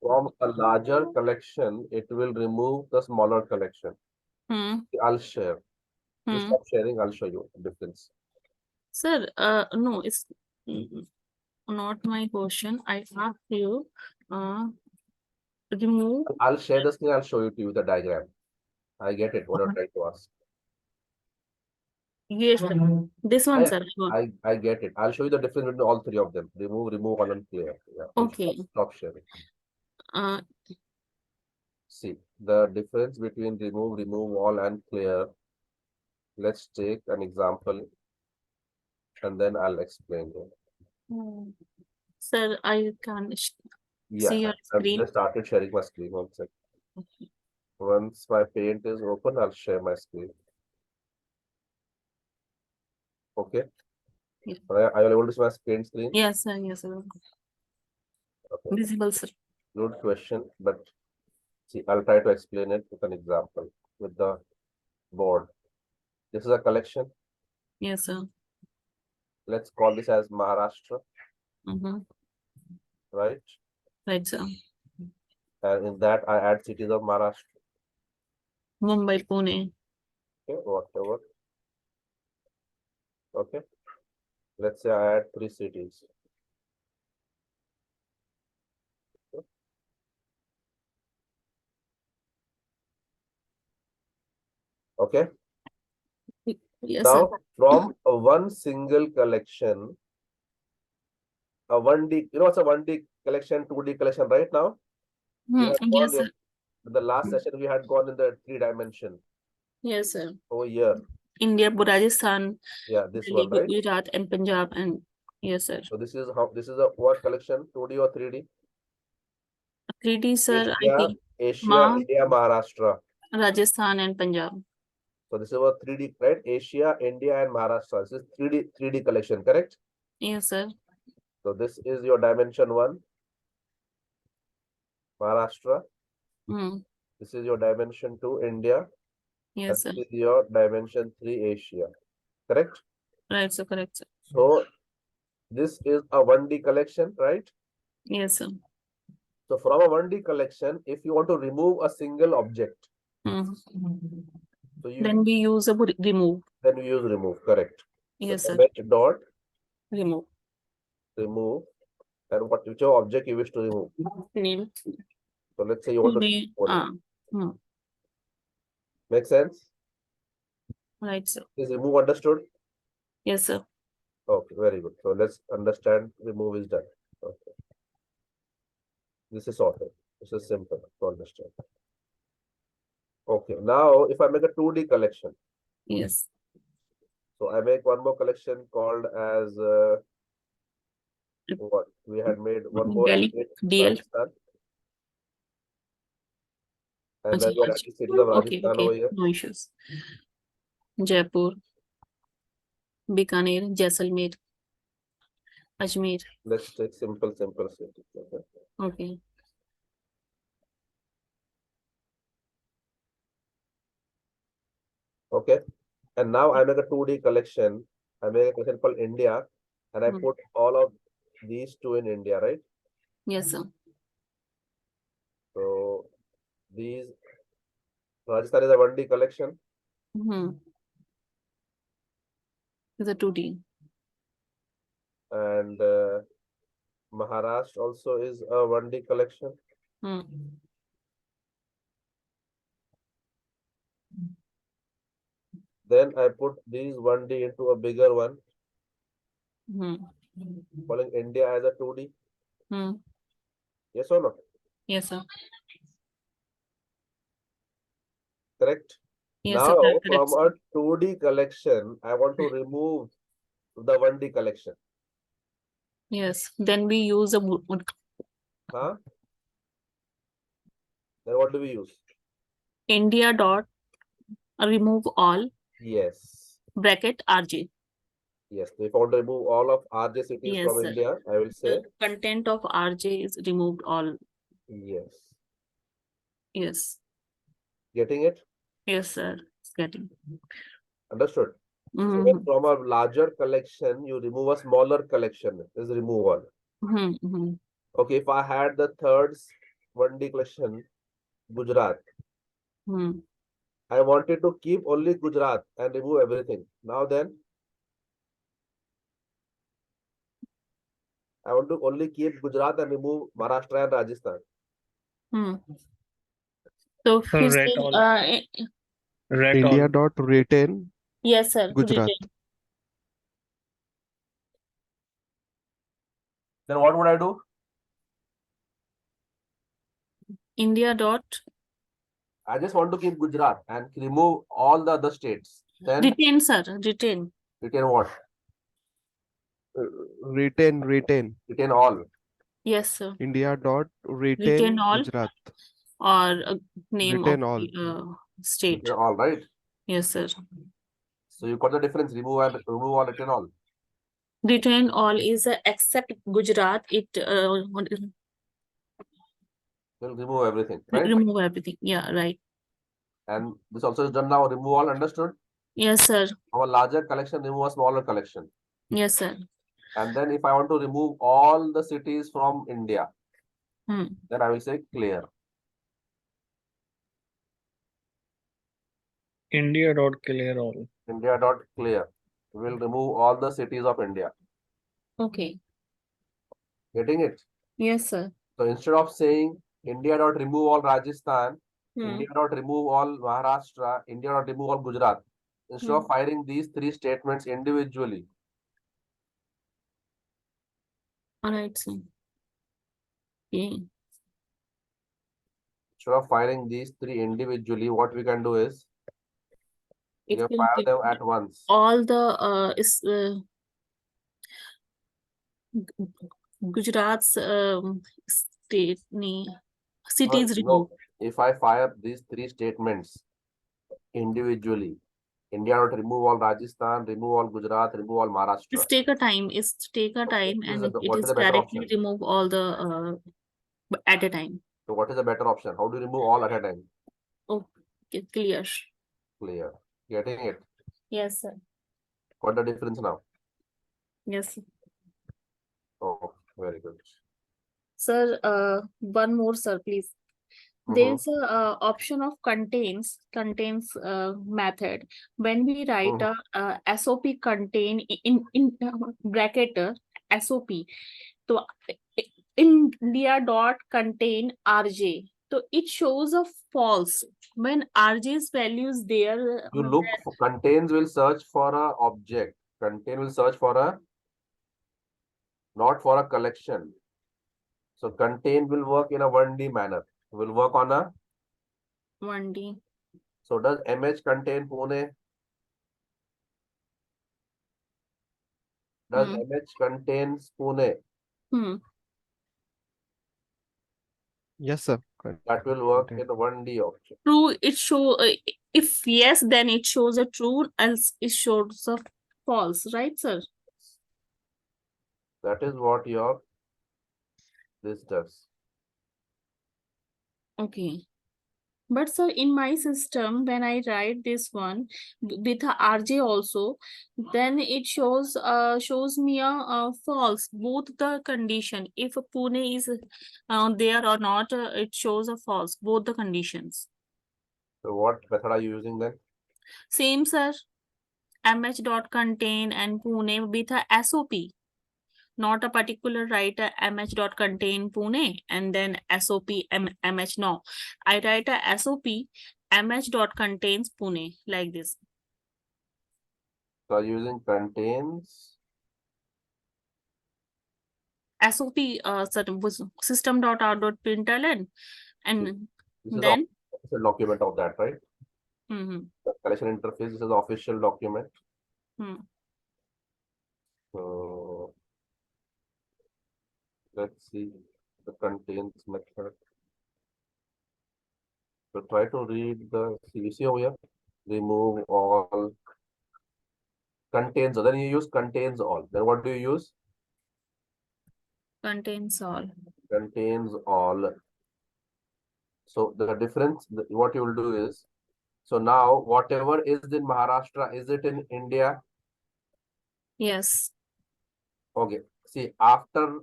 from a larger collection, it will remove the smaller collection. I'll share. You stop sharing, I'll show you the difference. Sir, no, it's not my question. I asked you, remove. I'll share the screen, I'll show you to you the diagram. I get it, what you're trying to ask. Yes, sir. This one, sir. I get it. I'll show you the difference between all three of them. Remove, all and clear. Yeah. Okay. Stop sharing. Uh, See, the difference between remove all and clear. Let's take an example and then I'll explain it. Sir, I can Yeah, see your I've screen. just started sharing my screen. One second. Okay. Once my paint is open, I'll share my screen. Okay. Yeah. Are you able to see my paint screen? Yes, sir. Yes, sir. Okay. Visible, sir. Good question, but see, I'll try to explain it with an example with the board. This is a collection. Yes, sir. Let's call this as Maharashtra. Right? Right, sir. And in that, I add cities of Maharashtra. Mumbai, Pune. Okay, whatever. Okay. Let's say I add 3 cities. Okay. Yes, now, sir. from a one single collection, a 1D, you know what's a 1D collection, 2D collection right now? Yes, sir. The last session we had gone in the 3 dimension. Yes, sir. Over here. India, Rajasthan, yeah, this Delhi, one, right? Gujarat, and Punjab, and yes, sir. So this is a what collection? 2D or 3D? 3D, sir. I Asia, think India, Maharashtra. Rajasthan and Punjab. So this is a 3D, right? Asia, India, and Maharashtra. This is 3D collection, correct? Yes, sir. So this is your dimension 1, Maharashtra. This is your dimension 2, India. Yes, sir. This is your dimension 3, Asia. Correct? Right, sir. Correct, sir. So this is a 1D collection, right? Yes, sir. So from a 1D collection, if you want to remove a single object, so then we use a remove. Then we use remove, correct? Yes, so sir. Dot Remove. And whichever object you wish to remove. Name. So let's say you want to make sense? Right, sir. Is remove understood? Yes, sir. Okay, very good. So let's understand remove is done. Okay. This is sorted. This is simple to understand. Okay, now if I make a 2D collection. Yes. So I make one more collection called as what? We had made one more Delhi, DL. And then we had cities of Rajasthan over here. No issues. Jaipur, Bikaner, Jaisalmer, Ajmer. Let's take simple cities. Okay. Okay. And now I make a 2D collection. I make a collection called India, and I put all of these two in India, right? Yes, sir. So these Rajasthan is a 1D collection. It's a 2D. And Maharashtra also is a 1D collection. Then I put these 1D into a bigger one. Calling India as a 2D. Yes or no? Yes, sir. Correct? Yes, now, sir. from a 2D collection, I want to remove the 1D collection. Yes. Then we use a Huh? Then what do we use? India dot remove all. Yes. Bracket RJ. Yes. So if I want to remove all of RJ cities from sir. India, I will say the content of RJ is removed all. Yes. Yes. Getting it? Yes, sir. It's getting. Understood. So from a larger collection, you remove a smaller collection. Is removal. Okay, if I had the thirds, 1D question, Gujarat. Hmm. I wanted to keep only Gujarat and remove everything. Now then, I want to only keep Gujarat and remove Maharashtra and Rajasthan. Hmm. तो So फिर ret से all. Ret India all. dot retain yes sir Gujarat. retain. Then what would I do? India dot I just want to keep Gujarat and remove all the other states. Then retain sir retain. retain what? Retain Retain all. Yes sir India dot retain retain all Gujarat. or name Retain of all. the state. Retain all, right? Yes sir. So you got the difference. Remove and remove all, retain all. Retain all is except Gujarat. It Will remove everything, right? remove everything. Yeah, right. And this also is done now. Remove all, understood? Yes, sir. Our larger collection, remove a smaller collection. Yes, sir. And then if I want to remove all the cities from India, Hmm. then I will say clear. India dot clear all. India dot clear. We will remove all the cities of India. Okay. Getting it? Yes, sir. So instead of saying India dot remove all Rajasthan, Hmm. India dot remove all Maharashtra, India dot remove all Gujarat, instead of firing these three statements individually, All right, sir. Okay. instead of firing these three individually, what we can do is we It can will fire give them at once. all the Gujarat's state cities No, removed. if I fire these three statements individually, India dot remove all Rajasthan, remove all Gujarat, remove all Maharashtra. It's take a time. It's take a Okay, time, this is and it what is is the better directly option? remove all the at a time. So what is the better option? How do you remove all at a time? Okay, clear. Clear. Getting it? Yes, sir. What the difference now? Yes, sir. Oh, very good. Sir, one more, sir, please. There's a option of contains method. When we write a SOP contain in bracket SOP, so India dot contain RJ. So it shows a false when RJ's value is there. You look for contains will search for a object. Contain will search for a not for a collection. So contain will work in a 1D manner. Will work on a 1D. so does MH contain Pune? Does MH contains Pune? Yes, sir. That will work in a 1D option. True, it show if yes, then it shows a true, else it shows a false, right, sir? That is what your this does. Okay. But sir, in my system, when I write this one with a RJ also, then it shows me a false, both the condition. If Pune is there or not, it shows a false, both the conditions. So what method are you using then? Same, sir. mh.contain and Pune with a SOP. Not a particular writer mh dot contain Pune and then SOP mh. No, I write a SOP mh dot contains Pune like this. So using contains SOP system dot out dot println and this is then the official document of that, right? the The collection interface, this is the official document. So let's see the contains method. So try to read the see over here. Remove all contains. Then you use contains all. Then what do you use? contains all. Contains all. So the difference, what you will do is, so now whatever is in Maharashtra, is it in India? Yes. Okay. See, after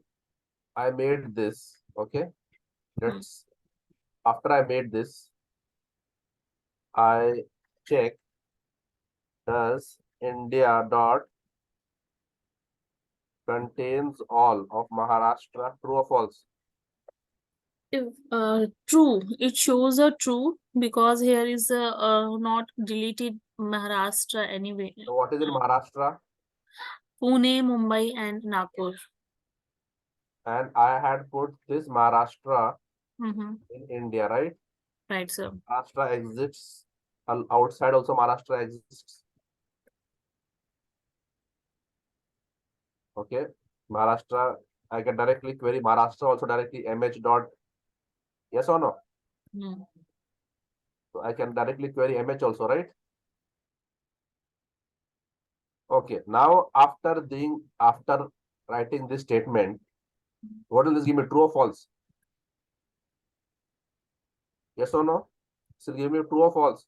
I made this, okay, let's after I made this, I check does India dot contains all of Maharashtra, true or false? If true, it shows a true because here is a not deleted Maharashtra anyway. So what is in Maharashtra? Pune, Mumbai, and Nagpur. And I had put this Maharashtra Mm-hmm. in India, right? Right, sir. Maharashtra exists. Outside also Maharashtra exists. Okay. Maharashtra, I can directly query Maharashtra also directly mh dot, yes or no? Mm. So I can directly query mh also, right? Okay. Now after writing this statement, what will this give me, true or false? Yes or no? This will give me true or false.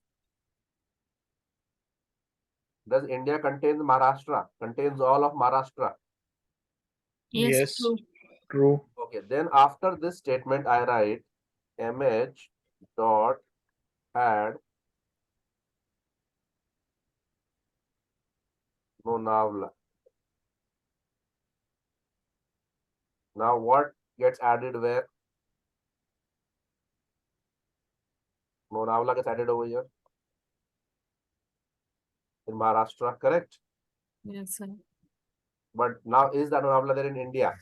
Does India contains Maharashtra? Contains all of Maharashtra? Yes, Yes, true. true. Okay. Then after this statement, I write mh dot add Lonavala. Now what gets added where? Lonavala gets added over here in Maharashtra, correct? Yes, sir. But now is that Lonavala there in India?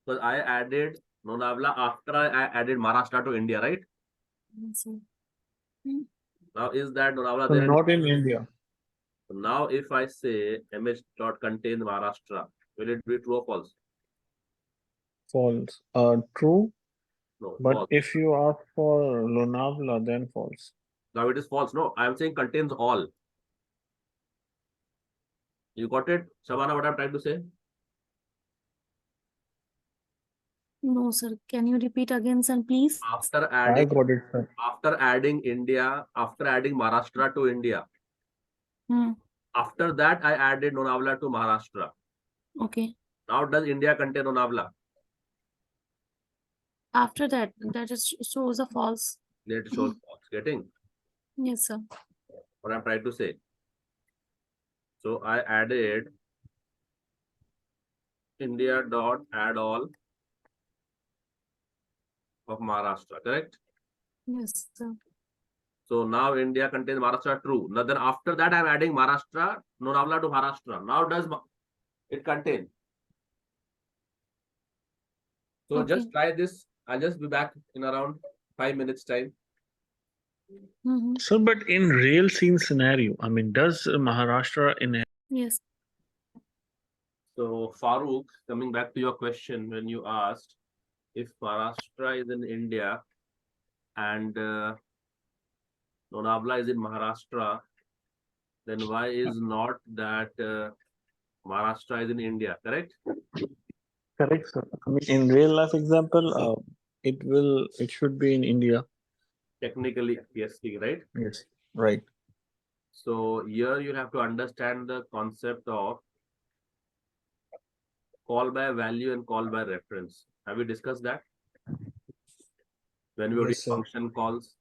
Because I added Lonavala after I added Maharashtra to India, right? Yes, sir. Now is that Lonavala So there in not in India. Now if I say mh dot contains Maharashtra, will it be true or false? False. True. No, But false. if you ask for Lonavala, then false. Now it is false. No, I am saying contains all. You got it, Shabana, what I'm trying to say? No, sir. Can you repeat again, sir, please? After I adding got it, sir. after adding Maharashtra to India, Hmm. after that I added Lonavala to Maharashtra. Okay. Now does India contain Lonavala? After that, that is shows a false. It shows false. Getting Yes, sir. what I'm trying to say? So I added India dot add all of Maharashtra, correct? Yes, sir. So now India contains Maharashtra, true. Now then after that I'm adding Maharashtra, Lonavala to Maharashtra. Now does it contain? So Okay. just try this. I'll just be back in around 5 minutes time. Mm-hmm. So, but in real scene scenario, I mean, does Maharashtra in Yes. So Farooq, coming back to your question when you asked if Maharashtra is in India and Lonavala is in Maharashtra, then why is not that Maharashtra is in India, correct? correct, sir? I mean, in real life example, it should be in India. Technically, yes, right? Yes, right. So here you have to understand the concept of call by value and call by reference. Have we discussed that? When we were Yes, doing sir. function calls.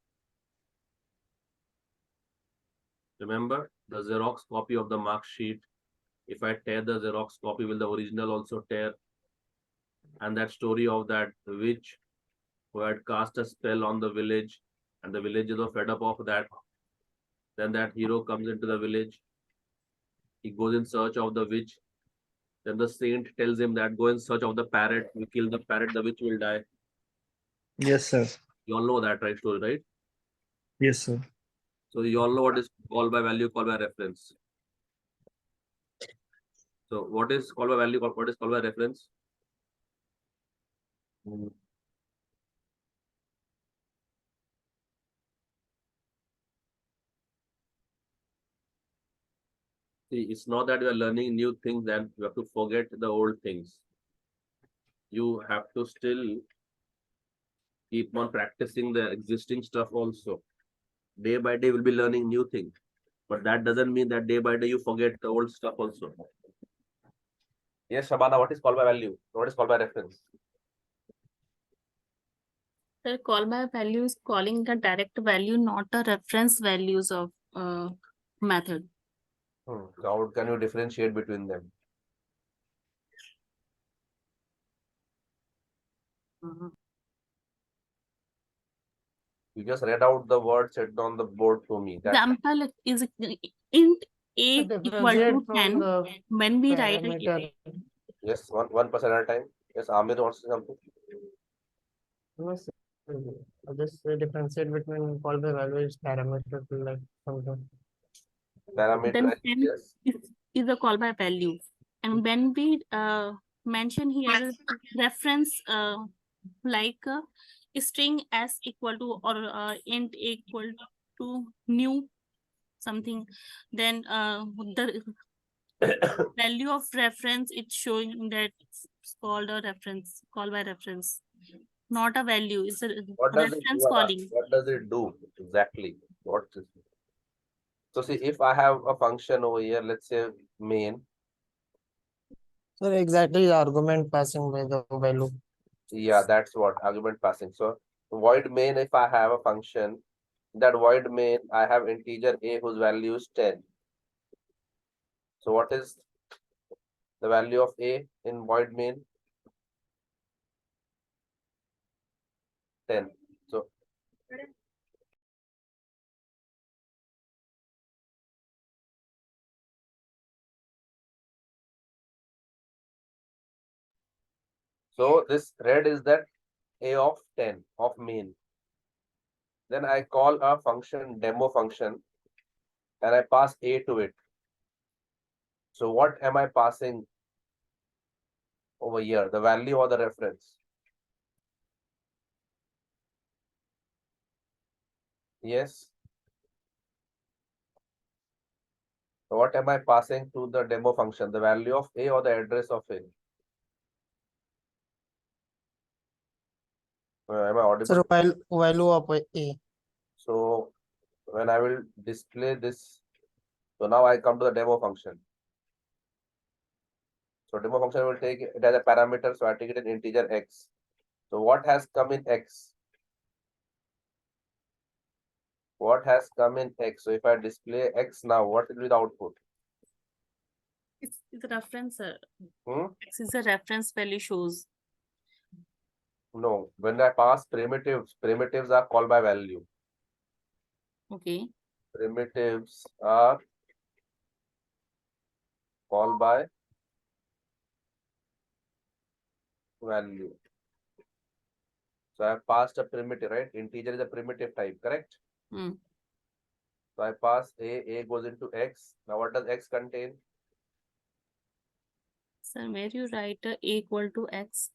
Remember the Xerox copy of the mark sheet. If I tear the Xerox copy, will the original also tear? And that story of that witch who had cast a spell on the village and the villagers were fed up of that. Then that hero comes into the village. He goes in search of the witch. Then the saint tells him that go in search of the parrot. You kill the parrot, the witch will die. Yes, sir. You all know that right story, right? Yes, sir. So you all know what is call by value, call by reference. So what is call by value, what is call by reference? See, it's not that you are learning new things and you have to forget the old things. You have to still keep on practicing the existing stuff also. Day by day, we'll be learning new things. But that doesn't mean that day by day you forget the old stuff also. Yes, Shabana, what is call by value? What is call by reference? The call by value is calling the direct value, not the reference values of method. So how can you differentiate between them? You just read out the word set on the board to me. That Example is int a equal Differentiate to from 10 the when we write a parameter. yes, one person at a time. Yes, Amir wants to say something. Yes, just differentiate between call by value is parameter to like something. Parameter. then 10 Yes. is a call by value. And when we mention here reference like string s equal to or int equal to new something, then the value of reference it's showing that it's called a reference, call by reference, not a value. It's a What does it reference do? calling. What does it do exactly? What is so see if I have a function over here, let's say main. So exactly the argument passing by the value. Yeah, that's what argument passing. So void main, if I have a function, that void main, I have integer a whose value is 10. So what is the value of a in void main? 10. So this red is that a of 10 of main. Then I call a function demo function and I pass a to it. So what am I passing over here? The value or the reference? Yes. So what am I passing to the demo function? The value of a or the address of a? Am I audible? So value of a. So when I will display this, so now I come to the demo function. So demo function will take it as a parameter, so I take it in integer x. So what has come in x? What has come in x? So if I display x now, what will be the output? It's a reference. Hmm? X is a reference value shows. No, when I pass primitives, primitives are called by value. Okay. Primitives are called by value. So I have passed a primitive, right? Integer is a primitive type, correct? Hmm. So I pass a goes into x. Now what does x contain? So where you write a equal to x.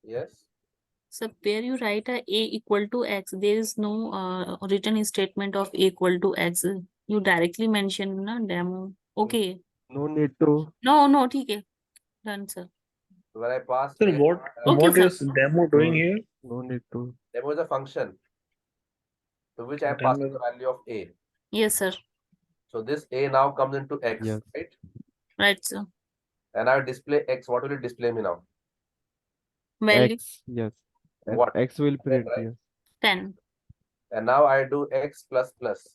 Yes. So where you write a equal to x, there is no written statement of a equal to x. You directly mention na demo. Okay. No need to. No, okay. Done, sir. So when I pass Sir, a, Okay, what sir. is demo doing here? No need to. demo is a function to which I am Demo passing is- the value of a. Yes, sir. So this a now comes into x, Yes. right? Right, sir. And I display x. What will it display me now? Value X. Yes. And What? X will print. right? Yes. 10. And now I do x plus plus.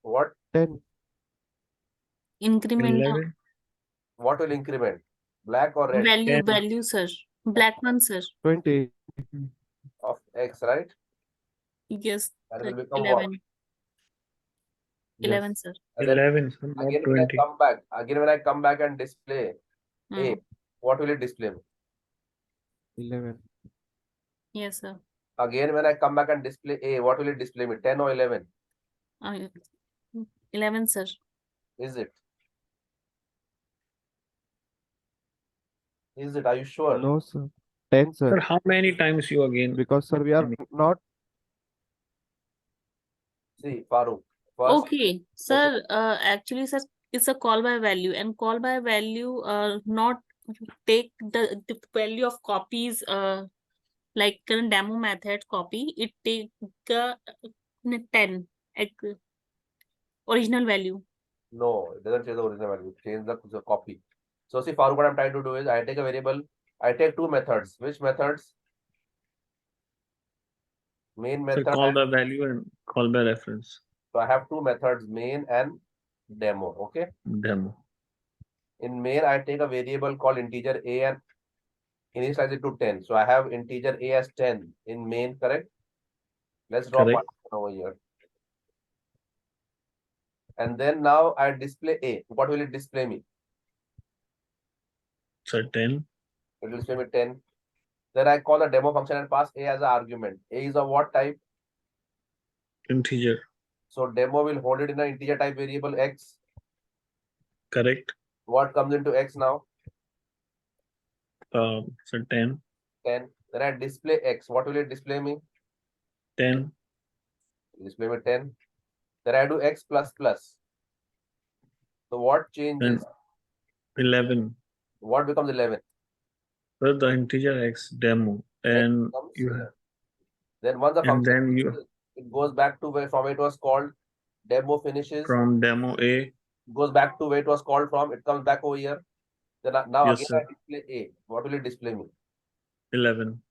What? 10. Increment 11. What will increment? Black or red? value, sir. Black one, sir. 20. Of x, right? Yes, That sir. will become what? 11. Yes. 11, sir. And then 11, sir, not again when I 20. come back, and display a, Hmm. what will it display me? 11. Yes, sir. Again when I come back and display a, what will it display me? 10 or 11? 11, sir. Is it? Is it? Are you sure? No, sir. 10, Sir, sir. how many times you again? Because, sir, we are not. See, Farooq. First, Okay, sir. Actually, sir, it's a call by value, and call by value not take the value of copies like in demo method copy. It take 10 original value. no, it doesn't change the original value. Change the copy. So see, Farooq, what I'm trying to do is I take a variable. I take two methods. Which methods? Main So method, call by value and call by reference. so I have two methods, main and demo. Okay. Demo. In main, I take a variable called integer a and initialize it to 10. So I have integer a as 10 in main, correct? Let's drop Correct. one over here. And then now I display a. What will it display me? So 10. It will display me 10. Then I call the demo function and pass a as an argument. A is of what type? Integer. So demo will hold it in an integer type variable x. Correct. What comes into x now? So 10. 10. Then I display x. What will it display me? 10. Display me 10. Then I do x plus plus. So what changes? Then 11. What becomes 11? So the integer x demo. And Comes you here. Then once the and function then you finishes, it goes back to where from it was called. Demo finishes, from demo A. goes back to where it was called from. It comes back over here. Then now Yes, again sir. I display a. What will it display me? 11.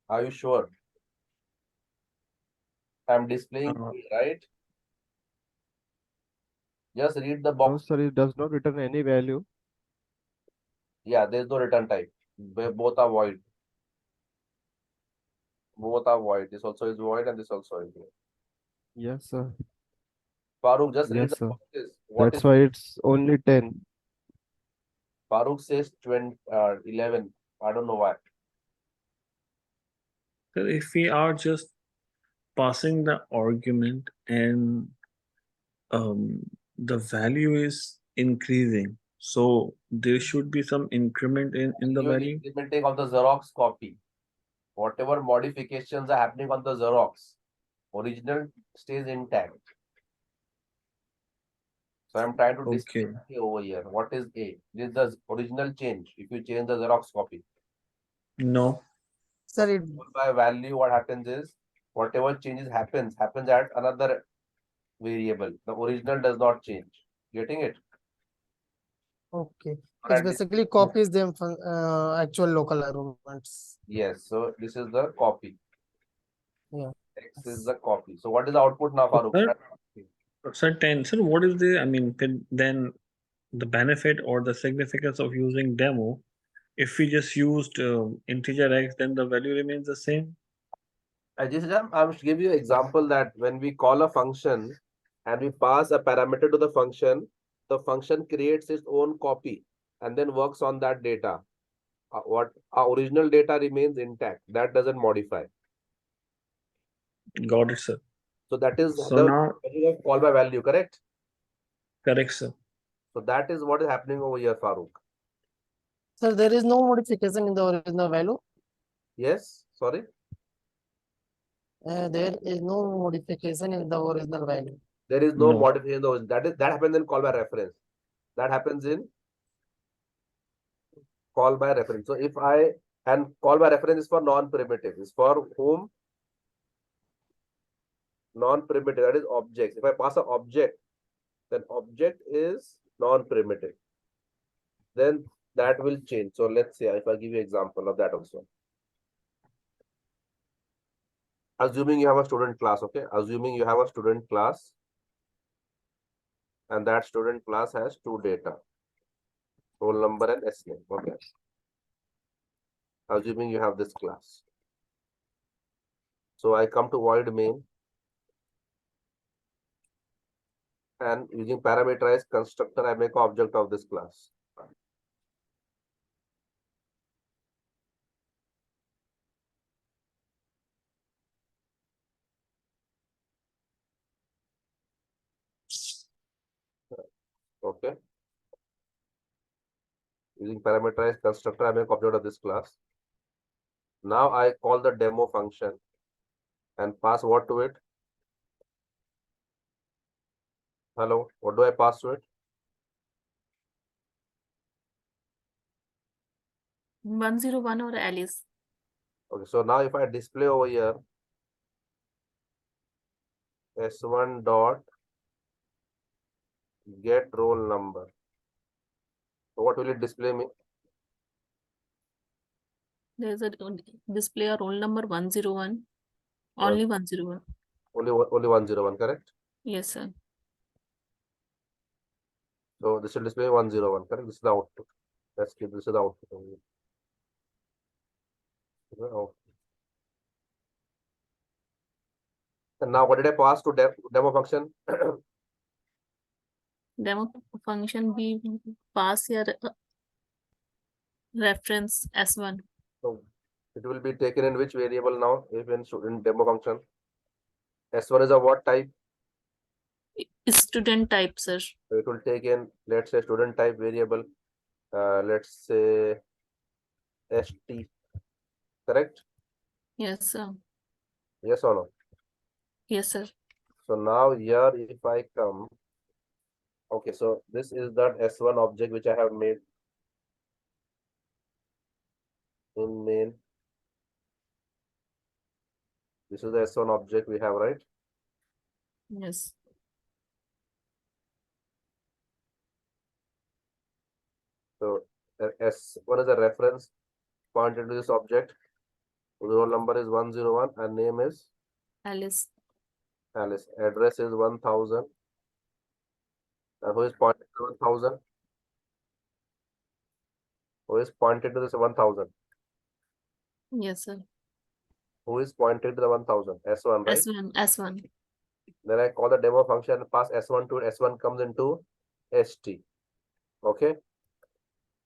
Are you sure? I'm displaying Uh, a, right? Just read the No, box. sir, it does not return any value. Yeah, there's no return type. Both are void. Both are void. This also is void and this also is void. Yes, sir. Farooq, just read Yes, the sir. boxes. What That's is why it's only 10. Farooq says 11. I don't know why. so if we are just passing the argument and the value is increasing, so there should be some increment in the You're value. implementing of the Xerox copy. Whatever modifications are happening on the Xerox, original stays intact. So I'm trying to display Okay. A over here. What is A? This is the original change. If you change the Xerox copy. No. Sir, it By value, what happens is whatever changes happens at another variable. The original does not change. Getting it? okay. Or It's at least- basically copies them from actual local arguments. Yes. So this is the copy. Yeah. X is the copy. So what is the output now, Farooq? Sir, 10. Sir, what is the, I mean, then the benefit or the significance of using demo? If we just used integer x, then the value remains the same. I'm to give you an example that when we call a function and we pass a parameter to the function creates its own copy and then works on that data. What our original data remains intact. That doesn't modify. Got it, sir. So that is So the now, meaning of call by value, correct? correct, sir. So that is what is happening over here, Farooq. Sir, there is no modification in the original value. Yes, sorry. There is no modification in the original value. There is no No. modification. That happens in call by reference. That happens in call by reference. So if I and call by reference is for non-primitive. Is for whom? Non-primitive. That is objects. If I pass an object, then object is non-primitive. Then that will change. So let's say if I give you example of that also. Assuming you have a student class, okay? Assuming you have a student class and that student class has two data, roll number and S name, okay? Assuming you have this class. So I come to void main and using parameterized constructor, I make an object of this class. Okay. Using parameterized constructor, I make object of this class. Now I call the demo function and pass what to it? Hello, what do I pass to it? 101 or Alice. Okay, so now if I display over here S1 dot get roll number. So what will it display me? There's a display a roll number 101. Only 101. Only 101, correct? Yes, sir. So this will display 101, correct? This is the output. Let's keep this is the output only. This is the output. And now what did I pass to demo function? Demo function we pass here reference S1. So it will be taken in which variable now? If in demo function. S1 is a what type? Student type, sir. So it will take in, let's say, student type variable. Let's say ST, correct? Yes, sir. Yes or no? Yes, sir. So now here, if I come, okay, so this is that S1 object which I have made in main. This is the S1 object we have, right? Yes. So S1 is a reference pointed to this object. The roll number is 101 and name is Alice. Alice. Address is 1000. And who is pointed to 1000? Who is pointed to this 1000? Yes, sir. Who is pointed to the 1000? S1, right? S1. S1. Then I call the demo function, pass S1 to S1 comes into ST. Okay.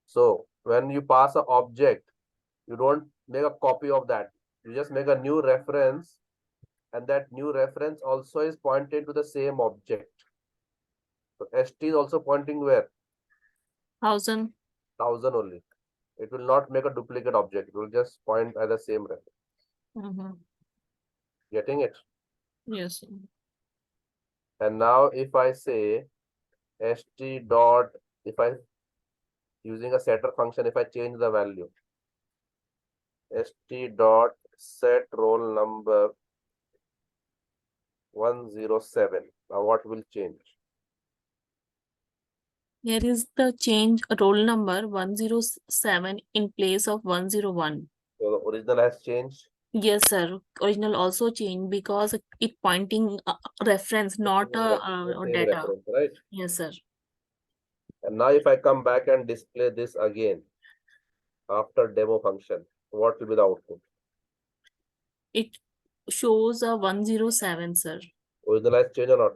So when you pass an object, you don't make a copy of that. You just make a new reference, and that new reference also is pointed to the same object. So ST is also pointing where? 1000. 1000 only. It will not make a duplicate object. It will just point at the same reference. Getting it? Yes, sir. And now if I say st dot, if I using a setter function, if I change the value, st dot set roll number 107. Now what will change? Here is the change roll number 107 in place of 101. So the original has changed. Yes, sir. Original also changed because it pointing reference, not The same data. reference, right? Yes, sir. And now if I come back and display this again after demo function, what will be the output? It shows a 107, sir. Original has changed or not?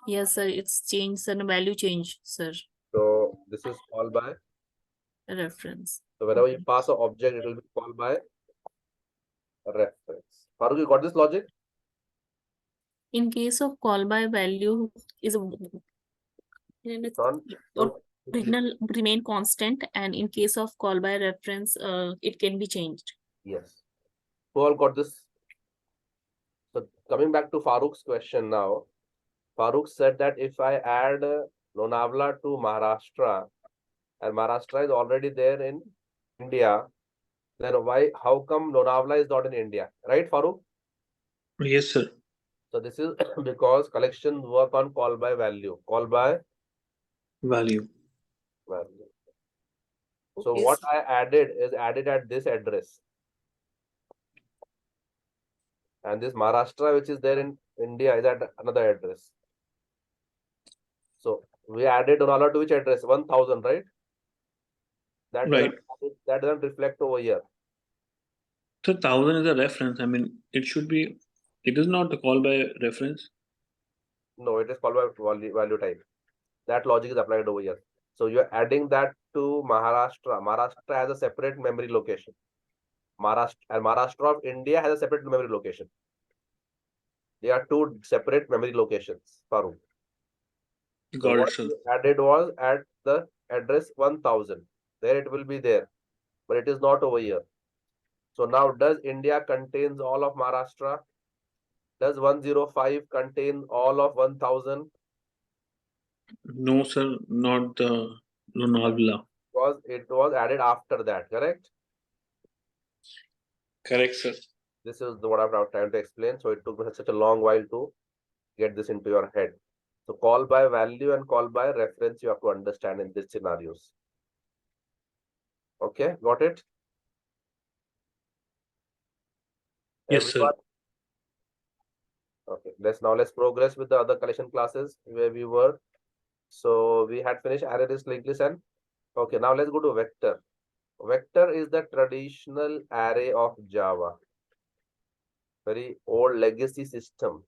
Yes, sir. It's changed, sir. Value change, sir. So this is called by. Reference. So whenever you pass an object, it will be called by a reference. Farooq, you got this logic? In case of call by value is Front. original remain constant, and in case of call by reference, it can be changed. Yes. Who all got this? So coming back to Farooq's question now, Farooq said that if I add Lonavala to Maharashtra, and Maharashtra is already there in India, then how come Lonavala is not in India? Right, Farooq? Yes, sir. So this is because collections work on call by value. Call by Value. value. So Okay. what I added is added at this address. And this Maharashtra, which is there in India, is at another address. So we added Lonavala to which address? 1000, right? That Right. that doesn't reflect over here. So 1000 is a reference. I mean, it should be. It is not a call by reference. No, it is called by value type. That logic is applied over here. So you're adding that to Maharashtra. Maharashtra has a separate memory location. Maharashtra of India has a separate memory location. They are two separate memory locations. Farooq. So Got it, what sir. you added was at the address 1000. There it will be there, but it is not over here. So now does India contains all of Maharashtra? Does 105 contain all of 1000? No, sir, not the Lonavala. Because it was added after that, correct? Correct, sir. This is what I'm trying to explain. So it took me such a long while to get this into your head. So call by value and call by reference you have to understand in these scenarios. Okay, got it? Yes, sir. Everyone? Okay, let's progress with the other collection classes where we were. So we had finished array list, linked list, and okay, now let's go to vector. Vector is the traditional array of Java. Very old legacy system.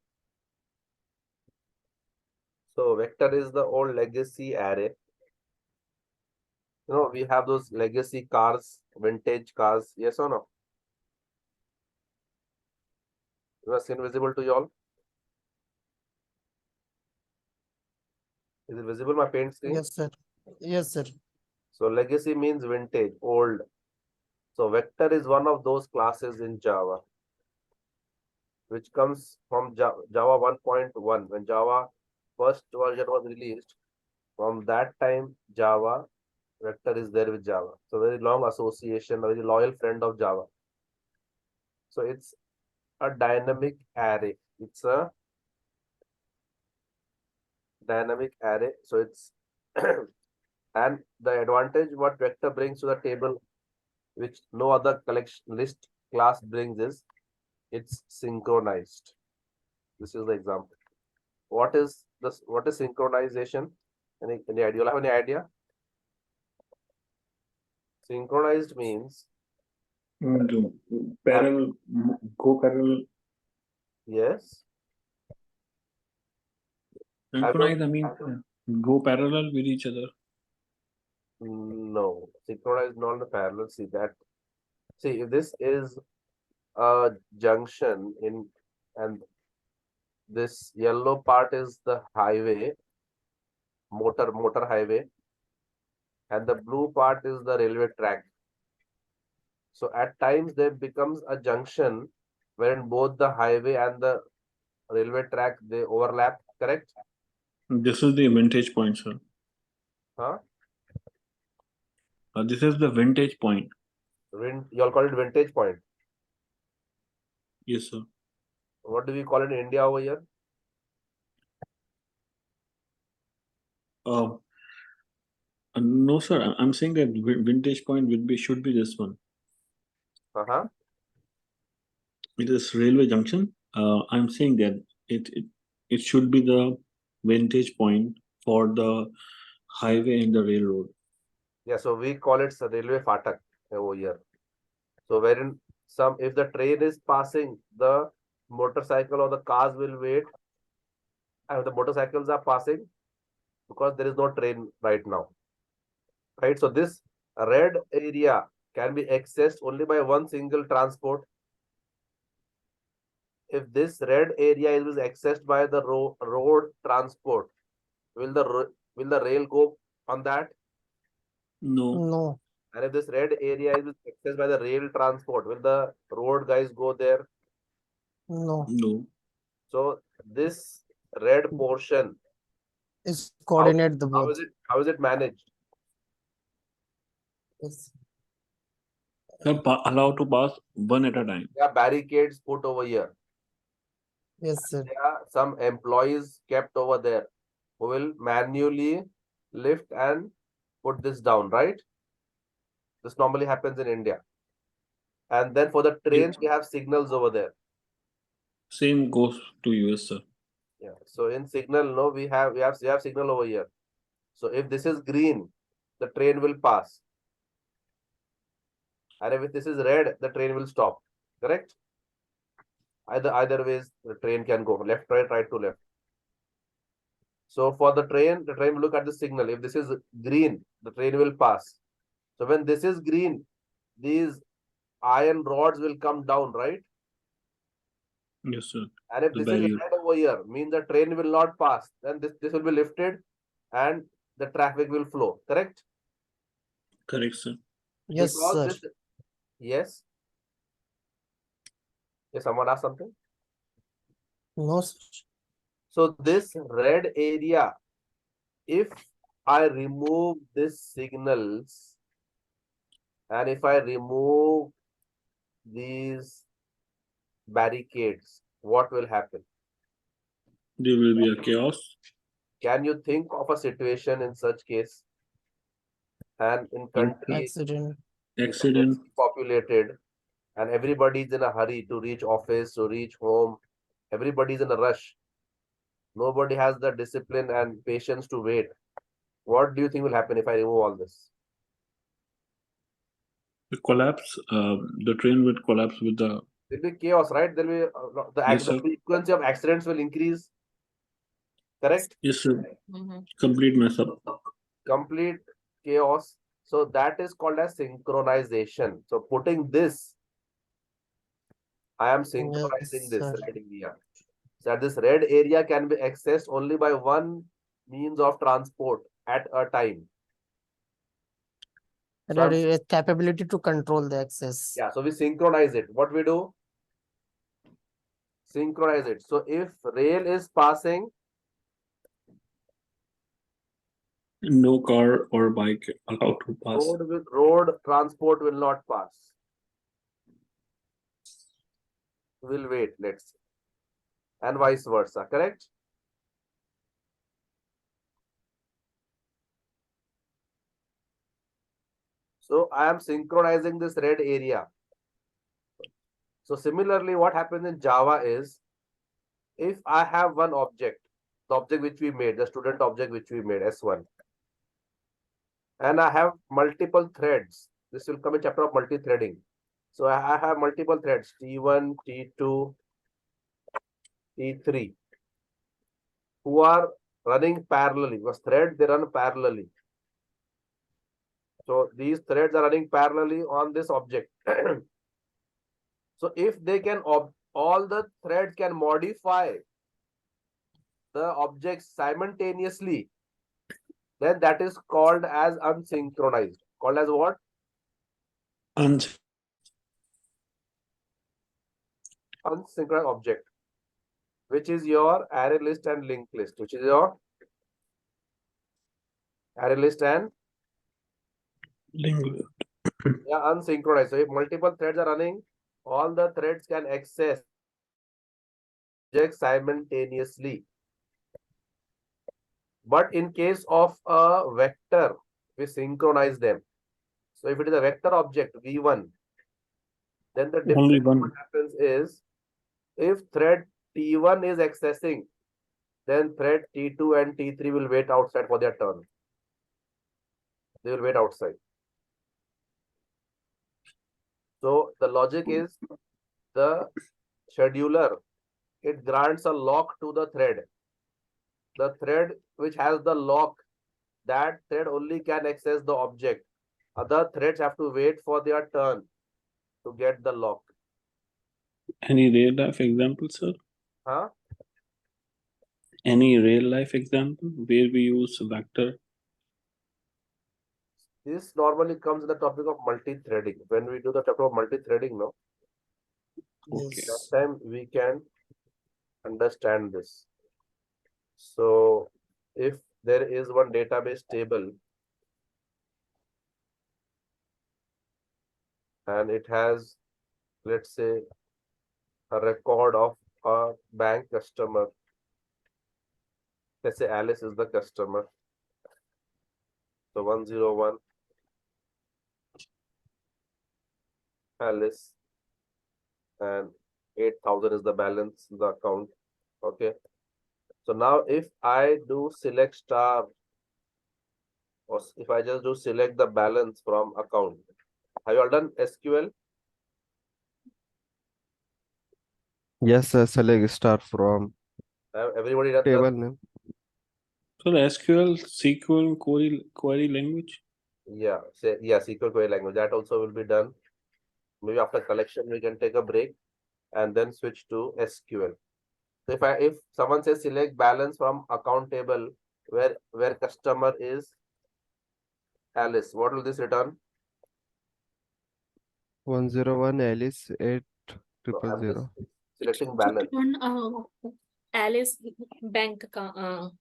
So vector is the old legacy array. You know, we have those legacy cars, vintage cars, yes or no? Is the screen visible to you all? Is it visible, my paint screen? Yes, sir. Yes, sir. So legacy means vintage, old. So vector is one of those classes in Java, which comes from Java 1.1. When Java first version was released, from that time Java, vector is there with Java. So very long association, a very loyal friend of Java. So it's a dynamic array. It's a dynamic array. So it's and the advantage what vector brings to the table, which no other collection list class brings, is it's synchronized. This is the example. What is this? What is synchronization? Any idea? You have any idea? Synchronized means Parallel, co-parallel. yes. Synchronize, I mean, go parallel with each other. No, synchronized not the parallel. See that. See, if this is a junction in, and this yellow part is the highway, motor highway, and the blue part is the railway track. So at times there becomes a junction wherein both the highway and the railway track they overlap. Correct? This is the vintage point, sir. Huh? This is the vintage point. You all call it vintage point. Yes, sir. What do we call it in India over here? No, sir. I'm saying that vintage point should be this one. Uh-huh. It is railway junction. I'm saying that it should be the vintage point for the highway and the railroad. Yeah, so we call it railway fatak over here. So wherein if the train is passing, the motorcycle or the cars will wait, and the motorcycles are passing because there is no train right now. Right? So this red area can be accessed only by one single transport. If this red area is accessed by the road transport, will the rail go on that? No. No. And if this red area is accessed by the rail transport, will the road guys go there? No. No. So this red portion, It's coordinate the both. how is it managed? Yes. Sir, allowed to pass one at a time. There are barricades put over here. Yes, sir. There are some employees kept over there who will manually lift and put this down, right? This normally happens in India. And then for the trains, we have signals over there. Same goes to US, sir. Yeah. So in signal, no, we have signal over here. So if this is green, the train will pass. And if this is red, the train will stop. Correct? Either ways, the train can go left, right to left. So for the train will look at the signal. If this is green, the train will pass. So when this is green, these iron rods will come down, right? Yes, sir. And if this is red over here, means the train will not pass. Then this will be lifted and the traffic will flow. Correct? Correct, sir. Yes, Because sir. Yes. Yes, someone asked something? No, sir. So this red area, if I remove these signals and if I remove these barricades, what will happen? There will be a chaos. Can you think of a situation in such case? And in countries Accident. populated and everybody is in a hurry to reach office, to reach home, Everybody's in a rush. Nobody has the discipline and patience to wait. What do you think will happen if I remove all this? The collapse, the train will collapse with the. There'll be chaos, right? There'll be Yes, the sir. frequency of accidents will increase. Correct? Yes, sir. Mhm. Complete mess up. Complete chaos. So that is called as synchronization. So putting this, I am synchronizing Yes, this sir. red area. So that this red area can be accessed only by one means of transport at a time. So I'm, Capability to control the access. yeah, so we synchronize it. What we do? Synchronize it. So if rail is passing, No car or bike allowed to pass. road transport will not pass. We'll wait, let's see. And vice versa, correct? So I am synchronizing this red area. So similarly, what happens in Java is, if I have one object, the object which we made, the student object which we made, S1, and I have multiple threads. This will come in chapter of multi-threading. So I have multiple threads, T1, T2, T3, who are running parallelly. Because threads, they run parallelly. So these threads are running parallelly on this object. So if they can, all the threads can modify the objects simultaneously, then that is called as unsynchronized. Called as what? Unsynchronized object, which is your array list and linked list, which is your array list and Linked. yeah, unsynchronized. So if multiple threads are running, all the threads can access objects simultaneously. But in case of a vector, we synchronize them. So if it is a vector object V1, then the Only difference one. what happens is, if thread T1 is accessing, then thread T2 and T3 will wait outside for their turn. They will wait outside. So the logic is, the scheduler, it grants a lock to the thread. The thread which has the lock, that thread only can access the object. Other threads have to wait for their turn to get the lock. Any real life example, sir? Huh? Any real life example where we use vector? This normally comes in the topic of multi-threading. When we do the topic of multi-threading, no, Okay. that time we can understand this. So if there is one database table and it has, let's say, a record of a bank customer. Let's say Alice is the customer. So 101 Alice, and 8,000 is the balance in the account. Okay. So now if I do select star, or if I just do select the balance from account, have you all done SQL? Yes, sir. Select star from Have everybody done table that? name. So the SQL query language. Yeah, say yeah, SQL query language. That also will be done. Maybe after collection, we can take a break and then switch to SQL. So if someone says select balance from account table where customer is Alice, what will this return? 101 Alice So I'm just 8000. selecting balance. On Alice bank account,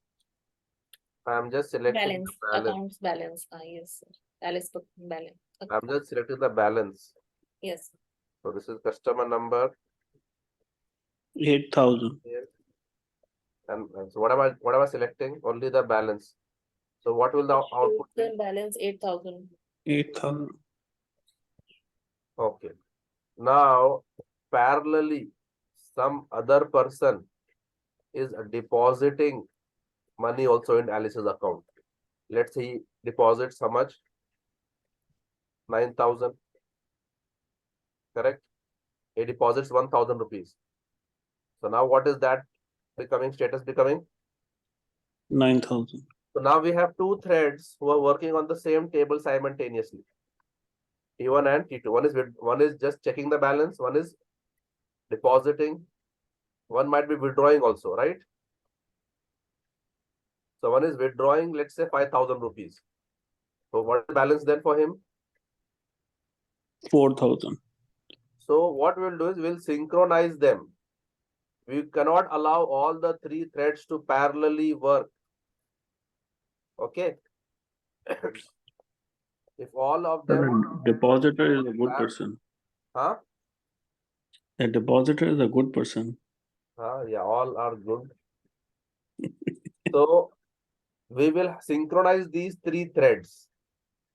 I'm just selecting balance, the balance. accounts balance. Yes, sir. Alice book balance. I'm just selecting the balance. Yes. So this is customer number 8,000. here. And so what am I selecting? Only the balance. So what will the output be? The balance 8,000. 8,000. Okay. Now parallelly, some other person is depositing money also in Alice's account. Let's say he deposits how much? 9,000. Correct? He deposits 1,000 rupees. So now what is that becoming status becoming? 9,000. So now we have two threads who are working on the same table simultaneously. T1 and T2. One is just checking the balance, one is depositing, one might be withdrawing also, right? So one is withdrawing, let's say 5,000 rupees. So what is the balance then for him? 4,000. So what we'll do is we'll synchronize them. We cannot allow all the three threads to parallelly work. Okay. If all of Sir, them, a depositor is a good person. huh? A depositor is a good person. Yeah, all are good. So we will synchronize these three threads.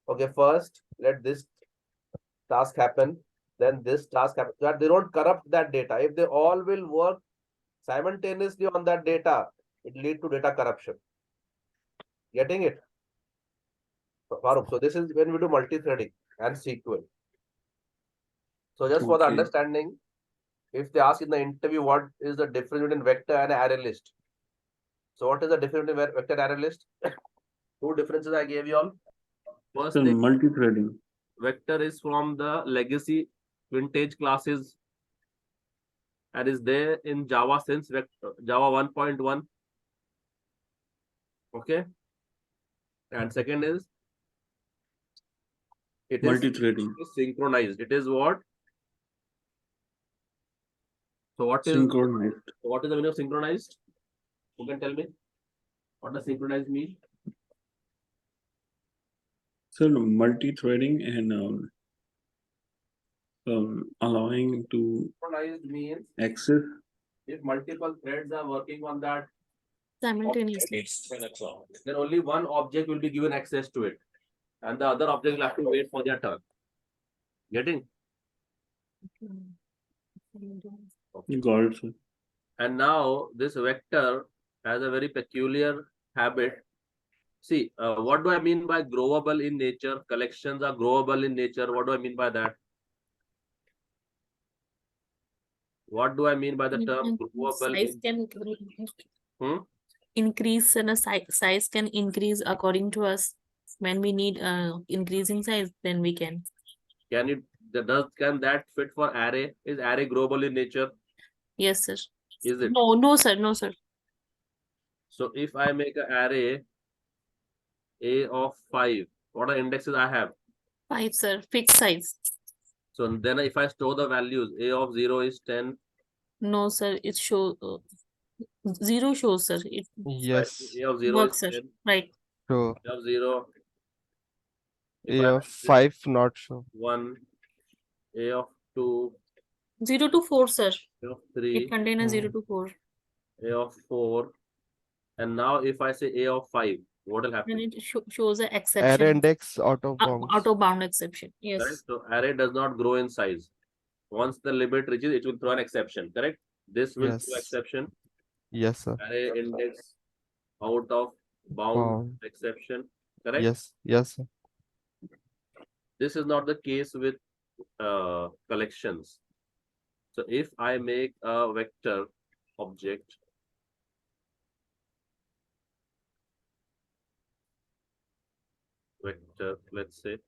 Okay, first let this task happen, then this task happen. That they don't corrupt that data. If they all will work simultaneously on that data, it lead to data corruption. Getting it? Farooq, so this is when we do multi-threading and SQL. So just for the Okay. understanding, if they ask in the interview what is the difference between vector and array list. So what is the difference between vector and array list? Two differences I gave you all. First So thing, multi-threading. vector is from the legacy vintage classes and is there in Java since Java 1.1. Okay. And second is it is Multi-threading. synchronized. It is what? So what is Synchronized. the meaning of synchronized? Who can tell me? What does synchronized mean? So multi-threading and allowing to Synchronized means access. if multiple threads are working on that Simultaneously. then only one object will be given access to it, and the other object will have to wait for their turn. Getting? Got it, sir. And now this vector has a very peculiar habit. See, what do I mean by growable in nature? Collections are growable in nature. What do I mean by that? What do I mean by the term growable? Size can increase and a size can increase according to us. When we need increasing size, then we can. Can that fit for array? Is array growable in nature? Yes, sir. Is it? No, sir. No, sir. So if I make an array A of 5, what are indexes I have? 5, sir. Fixed size. So then if I store the values, A of 0 is 10. No, sir. It shows 0 shows, sir. It Yes. A of 0 works, is sir. 10. Right. Sure. A of 0. If A I of 5 not sure. 1, A of 2, 0 to 4, sir. A of It 3, contains a 0 to 4. A of 4. And now if I say A of 5, what will And happen? it shows an Array exception. index auto bounds. Auto bound exception. Correct? Yes. So array does not grow in size. Once the limit reaches, it will throw an exception. Correct? This will throw Yes. exception. Yes, sir. Array index out of bound Bound. exception. Correct? Yes. Yes, sir. This is not the case with collections. So if I make a vector object vector, let's say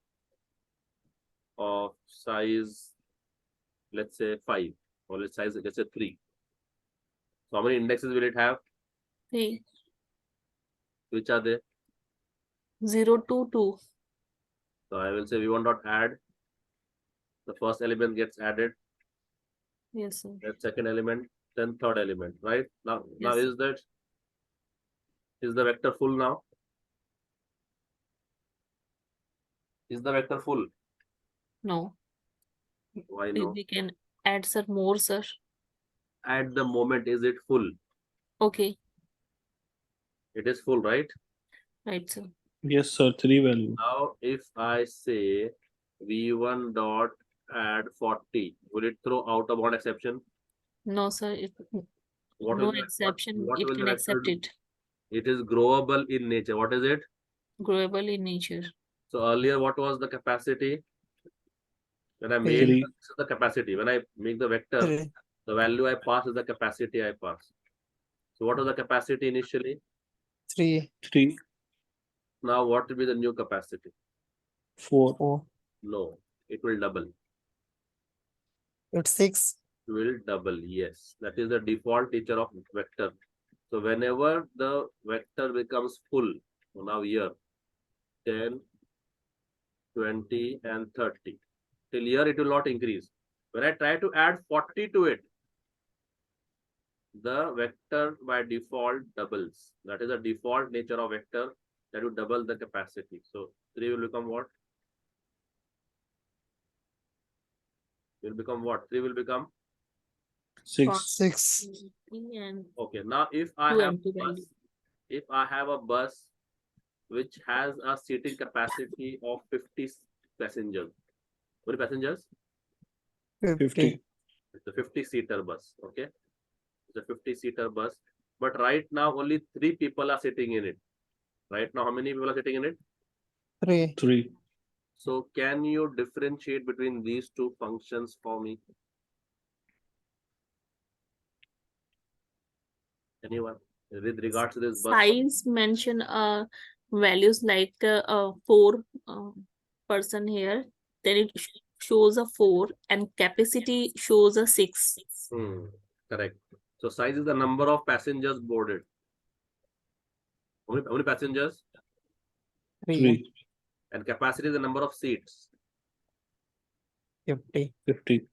of size, let's say 5, or let's say 3. So how many indexes will it have? 3. Which are they? 0 to 2. So I will say v1.add. The first element gets added, Yes, sir. then second element, then third element, right? Now Yes. is the vector full now? Is the vector full? No. Why no? We can add, sir, more, sir. At the moment, is it full? Okay. It is full, right? Right, sir. Yes, sir. 3 value. Now, if I say v1 dot add 40, will it throw out of bound exception? No, sir. What No will the, exception. what It will can the vector accept do? it. It is growable in nature. What is it? Growable in nature. So earlier, what was the capacity? When I made Three. this is the capacity. When I make the vector, Three. the value I pass is the capacity I pass. So what was the capacity initially? 3. 3, Now what will be the new capacity? 4. 4. No, it will double. It's 6. It will double. Yes, that is the default nature of vector. So whenever the vector becomes full, so now here 10, 20, and 30. Till here it will not increase. When I try to add 40 to it, the vector by default doubles. That is the default nature of vector, that will double the capacity. So 3 will become what? Will become what? 3 will become 6. 6. And okay. Now if I two have empty a bus, values. if I have a bus which has a seating capacity of 50 passengers. How many passengers? 50. It's a 50-seater bus. Okay, it's a 50-seater bus. But right now only 3 people are sitting in it. Right now, how many people are sitting in it? 3. 3. So can you differentiate between these two functions for me? Anyone? With regards to this bus. Size mention values like 4 person here. Then it shows a 4 and capacity shows a 6. Correct. So size is the number of passengers boarded. How many passengers? 3. 3. And capacity is the number of seats. 50. 50.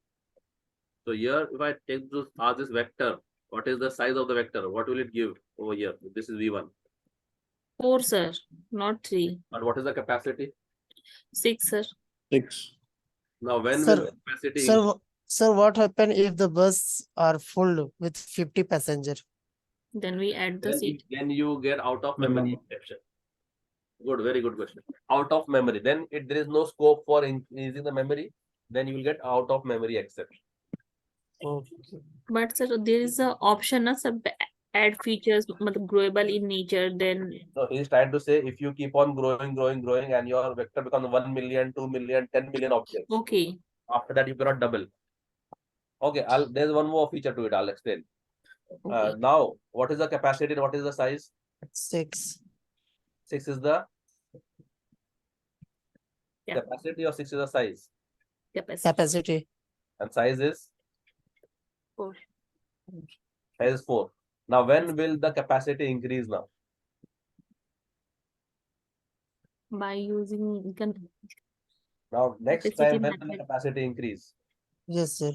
So here, if I take this vector, what is the size of the vector? What will it give over here? This is V1. 4, sir, not 3. And what is the capacity? 6, sir. 6. Now, when Sir, will the capacity Sir, increase? sir, what happen if the bus are full with 50 passenger? Then we add the seat. Then you get out of The memory number. exception. Good, very good question. Out of memory. Then if there is no scope for increasing the memory, then you will get out of memory exception. Okay. But sir, there is a option na sub add features growable in nature. Then So he's trying to say if you keep on growing, and your vector becomes 1 million, 2 million, 10 million objects. okay. After that, you cannot double. Okay, there's one more feature to it. I'll explain. Okay. Now, what is the capacity and what is the size? 6. 6 is the Yeah. capacity or 6 is the size? Capacity. Capacity. And size is? 4. Size is 4. Now, when will the capacity increase now? By using Now, next capacity time, when will the method. capacity increase? Yes, sir.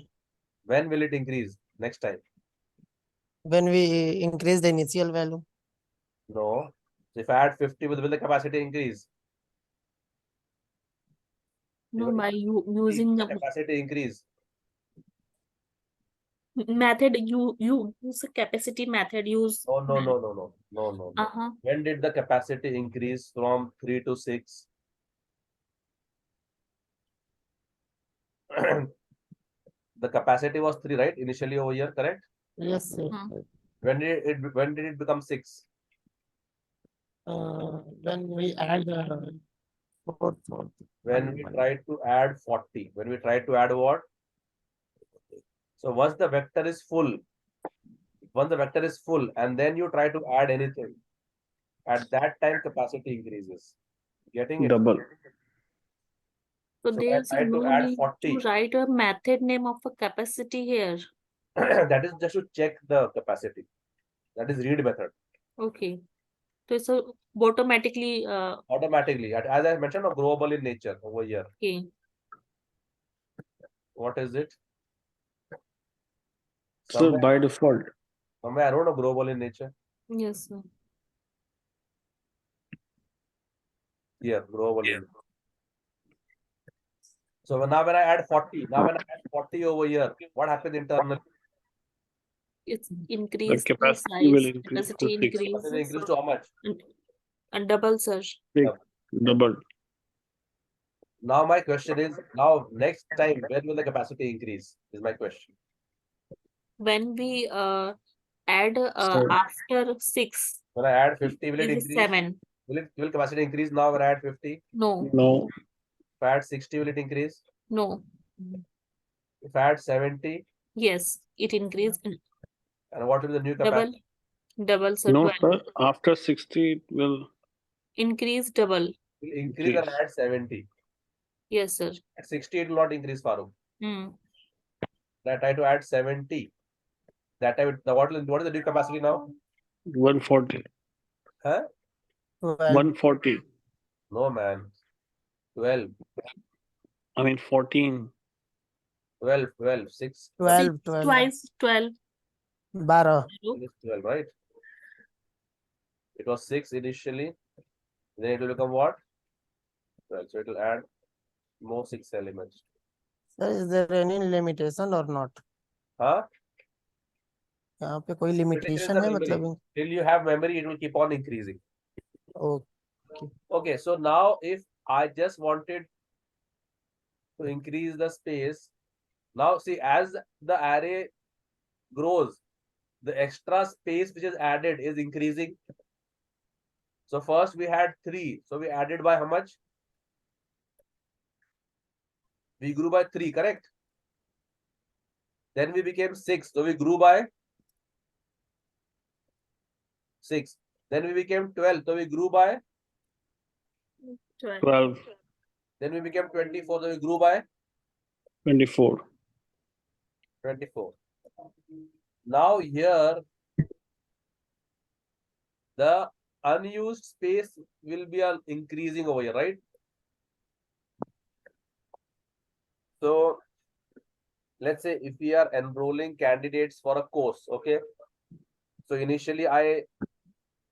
When will it increase? Next time? When we increase the initial value. No. So if I add 50, will the capacity increase? No, by using the the capacity increase. method, you use the capacity method. Use. No. When did the capacity increase from 3 to 6? The capacity was 3, right? Initially over here, correct? Yes, sir. When did it become 6? When we add 4. When we try to add 40. When we try to add what? So once the vector is full, and then you try to add anything, at that time capacity increases. Getting it? Double. So So there's I try no to add need 40. to write a method name of a capacity here. That is just to check the capacity. That is read method. Okay. So automatically Automatically, as I mentioned, growable in nature over here. okay. What is it? So by default. Somewhere I don't know growable in nature. Yes, sir. Here, growable in. So now when I add 40, over here, what happens internally? It's increased The the capacity will size, increase to capacity 6. increases Capacity increase to how much? and double, sir. 6. Double. Now my question is, now next time, when will the capacity increase? Is my question. When we add So after 6, When I add 50, will it it is increase? 7. Will capacity increase now when I add 50? No, no, If I add 60, will it increase? no. If I add 70, Yes, it increased and what will be the new double, capacity? double, sir, no, 12. sir. After 60, it will Increase double. Will increase when increase. I add 70. Yes, sir. At 60, it will not increase, Farooq. Hmm. I try to add 70. That time, what is the new capacity now? 140. Huh? 12, 140. No, man. 12, I mean 14. 12, 12, 6, 6 12, twice 12. 12. it is 12, right? It was 6 initially. Then it will become what? 12. So it will add more 6 elements. Sir, is there any limitation or not? Huh? यहाँ पे कोई Limitation is limitation the है memory. मतलब Till you have memory, it will keep on increasing. O Okay, so now if I just wanted to increase the space, now see, as the array grows, the extra space which is added is increasing. So first we had 3. So we added by how much? We grew by 3, correct? Then we became 6. So we grew by 6. Then we became 12. So we grew by. 12. 12, Then we became 24. So we grew by 24. 24. Now here the unused space will be increasing over here, right? So let's say if we are enrolling candidates for a course, okay? So initially I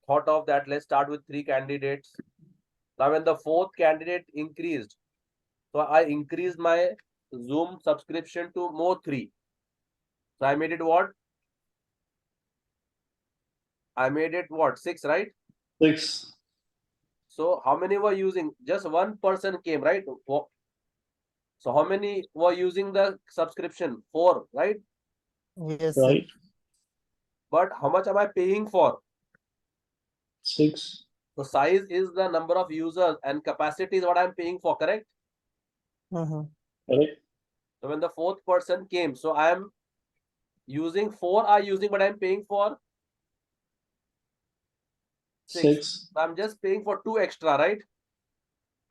thought of that, let's start with 3 candidates. Now when the 4th candidate increased, so I increased my Zoom subscription to more 3. So I made it what? I made it what? 6, right? 6. So how many were using? Just one person came, right? So how many were using the subscription? 4, right? yes sir Right? But how much am I paying for? 6. So size is the number of users and capacity is what I'm paying for, correct? Correct? So when the 4th person came, so I am using 4 are using, but I'm paying for 6. 6. So I'm just paying for 2 extra, right?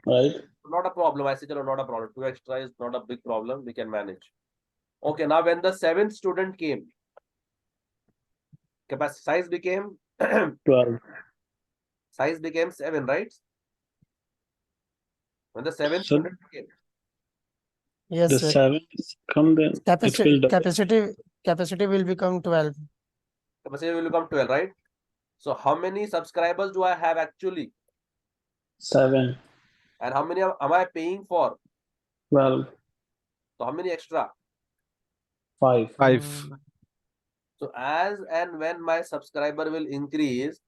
Right? Not a problem. I say, chalo, not a problem. 2 extra is not a big problem. We can manage. Okay, now when the 7th student came, capacity size became 12. size became 7, right? When the 7th So student came, yes the sir 7 come, then it will double. capacity will become 12 capacity will become 12, right? So how many subscribers do I have actually? 7, And how many am I paying for? 12, So how many extra? 5. 5. So as and when my subscriber will increase,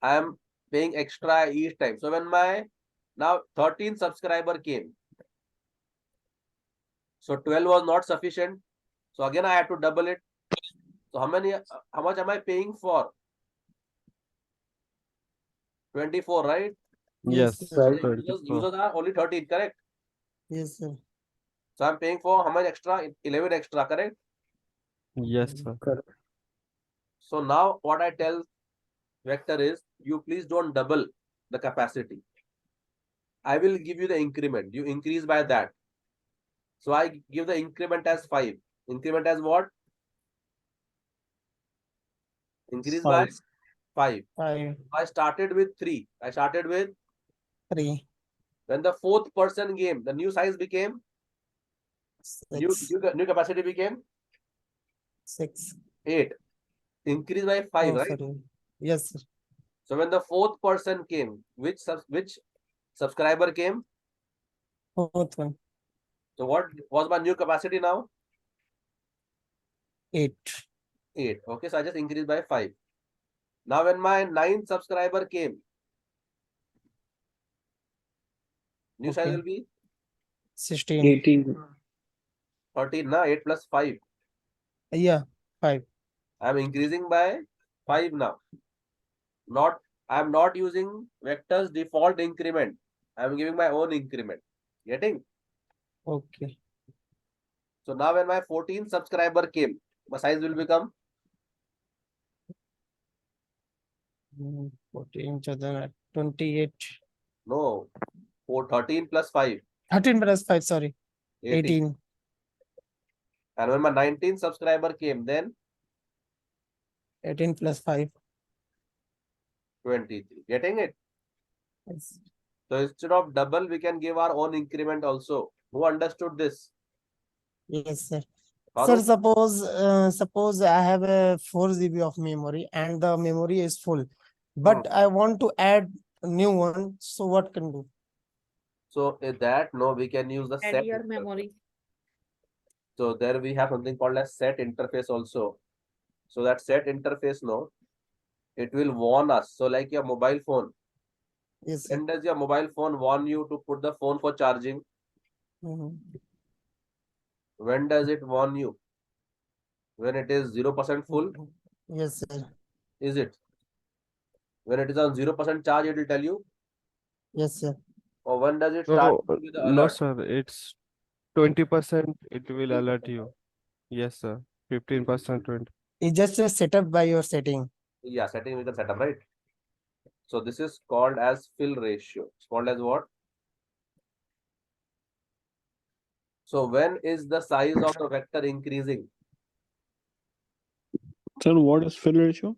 I am paying extra each time. So when my now 13 subscriber came, so 12 was not sufficient. So again I had to double it. So how much am I paying for? 24, right? yes Yes. sir Right? Users are only 13, correct? yes sir So I'm paying for how much extra? 11 extra, correct? Yes, sir. Correct. So now what I tell Vector is, you please don't double the capacity. I will give you the increment. You increase by that. So I give the increment as 5. Increment as what? Increase by 5. 5. 5 I started with 3. I started with, 3 when the 4th person came, the new size became, 6 new capacity became 6 8. Increase by 5, oh right? sorry yes sir So when the 4th person came, which subscriber came? 4th one So what was my new capacity now? 8 8. Okay, so I just increased by 5. Now when my 9th subscriber came, new size okay will be 16 18. 13, na? 8 plus 5. yeah 5 I'm increasing by 5 now. I'm not using vector's default increment. I'm giving my own increment. Getting? Okay. So now when my 14 subscriber came, my size will become 14 to the 28. no 13 plus 5, 13 plus 5, sorry. 18. 18. And when my 19 subscriber came, then 18 plus 5. 23. Getting it? Yes. So instead of double, we can give our own increment also. Who understood this? Yes, sir. Farooq? Sir, suppose I have a 4 GB of memory and the memory is full, but I want to add a new one. So what can do? So in that, no, we can use the Add set your interface. memory. So there we have something called as set interface also. So that set interface, no, it will warn us. So like your mobile phone, Yes, sir. when does your mobile phone warn you to put the phone for charging? Mhm. When does it warn you? When it is 0% full? Yes, sir. Is it? When it is on 0% charge, it will tell you? Yes, sir. Or when does it start No, with the no, alert? sir. It's 20%. It will alert you. Yes, sir. 15%, 20. It's just a setup by your setting. Yeah, setting we can set up, right? So this is called as fill ratio. It's called as what? So when is the size of the vector increasing? Sir, what is fill ratio?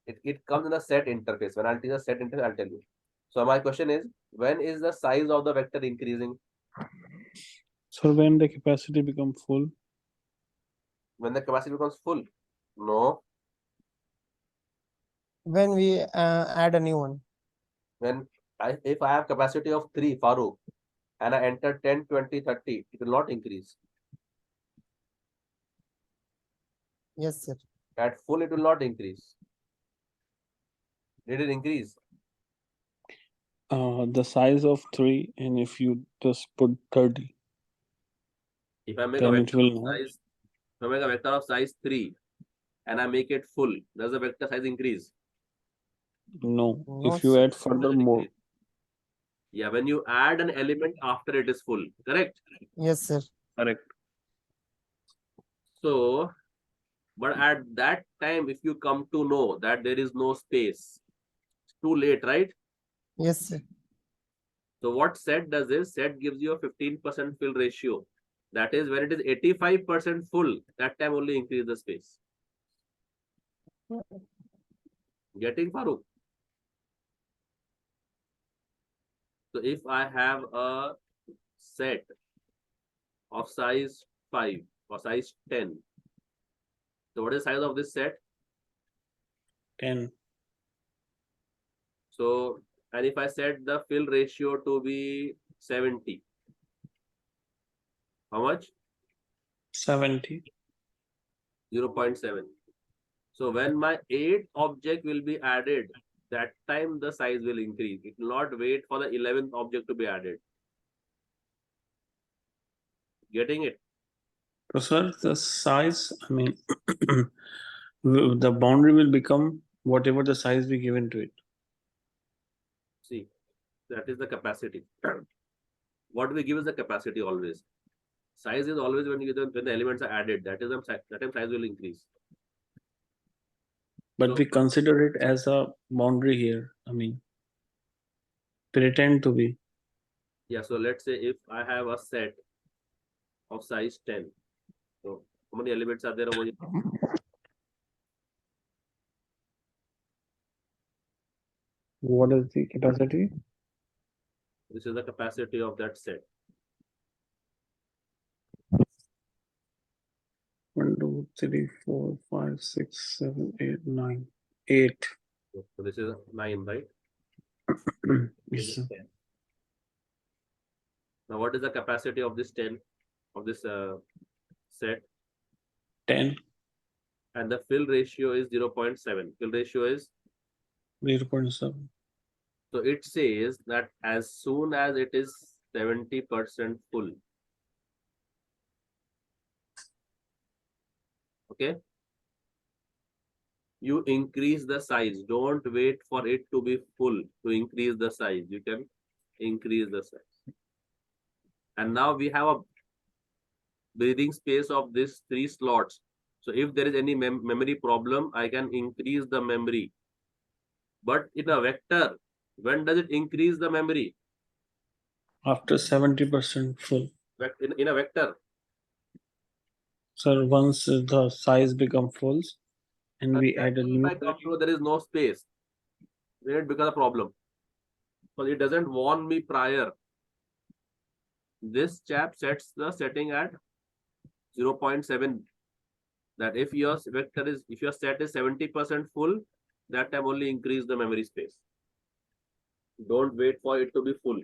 It comes in the set interface. When I'll teach the set interface, I'll tell you. So my question is, when is the size of the vector increasing? So when the capacity becomes full. When the capacity becomes full? No. When we add a new one. When if I have capacity of 3, Farooq, and I enter 10, 20, 30, it will not increase. Yes, sir. At full, it will not increase. Did it increase? The size of 3, and if you just put 30, If I make then a it vector will of not. size, if I make a vector of size 3 and I make it full, does the vector size increase? No. No, If you sir. add further more, Yeah, when you add an element after it is full, correct? Yes, sir. correct. So, but at that time, if you come to know that there is no space, it's too late, right? Yes, sir. So what set does is, set gives you a 15% fill ratio. That is, when it is 85% full, that time only increase the space. Getting, Farooq? So if I have a set of size 5 or size 10, so what is the size of this set? 10. So, and if I set the fill ratio to be 70, how much? 70. 0.7. So when my 8th object will be added, that time the size will increase. It will not wait for the 11th object to be added. Getting it? So, sir, the size, I mean, the boundary will become whatever the size we given to it. See, that is the capacity. What we give is the capacity always. Size is always when the elements are added. That is that time size will increase. But So, we consider it as a boundary here. I mean, pretend to be. yeah, so let's say if I have a set of size 10. So how many elements are there over here? What is the capacity? This is the capacity of that set. 1, 2, 3, 4, 5, 6, 7, 8, 9. 8. So this is 9, right? Yes, sir. 10. Now what is the capacity of this 10 of this set? 10. And the fill ratio is 0.7. Fill ratio is 0.7. so it says that as soon as it is 70% full. Okay. you increase the size. Don't wait for it to be full to increase the size. You can increase the size. And now we have a breathing space of these 3 slots. So if there is any memory problem, I can increase the memory. But in a vector, when does it increase the memory? After 70% full. In a vector. Sir, once the size become full and we add a If new I come to there is no space, then it becomes a problem. Because it doesn't warn me prior. This chap sets the setting at 0.7. That if your vector is, if your set is 70% full, that time only increase the memory space. Don't wait for it to be full.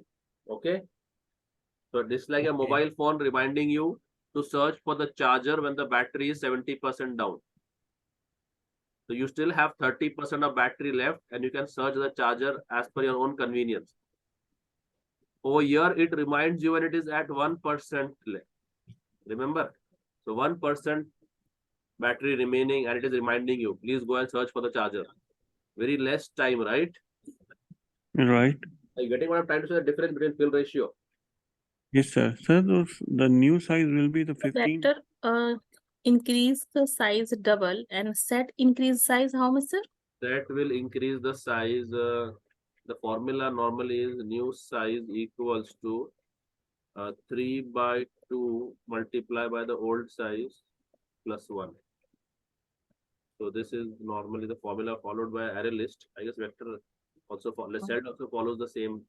Okay. So this is like a mobile phone reminding you to search for the charger when the battery is 70% down. So you still have 30% of battery left and you can search the charger as per your own convenience. Over here, it reminds you when it is at 1% left. Remember? So 1% battery remaining and it is reminding you, please go and search for the charger. Very less time, right? Right. Are you getting what I'm trying to say? The difference between fill ratio. Yes, sir. Sir, the new size will be the 15. Vector increase the size double and set increase size how much, sir? That will increase the size. The formula normally is new size equals to 3/2 multiplied by the old size plus 1. So this is normally the formula followed by array list. I guess vector also set also follows the same.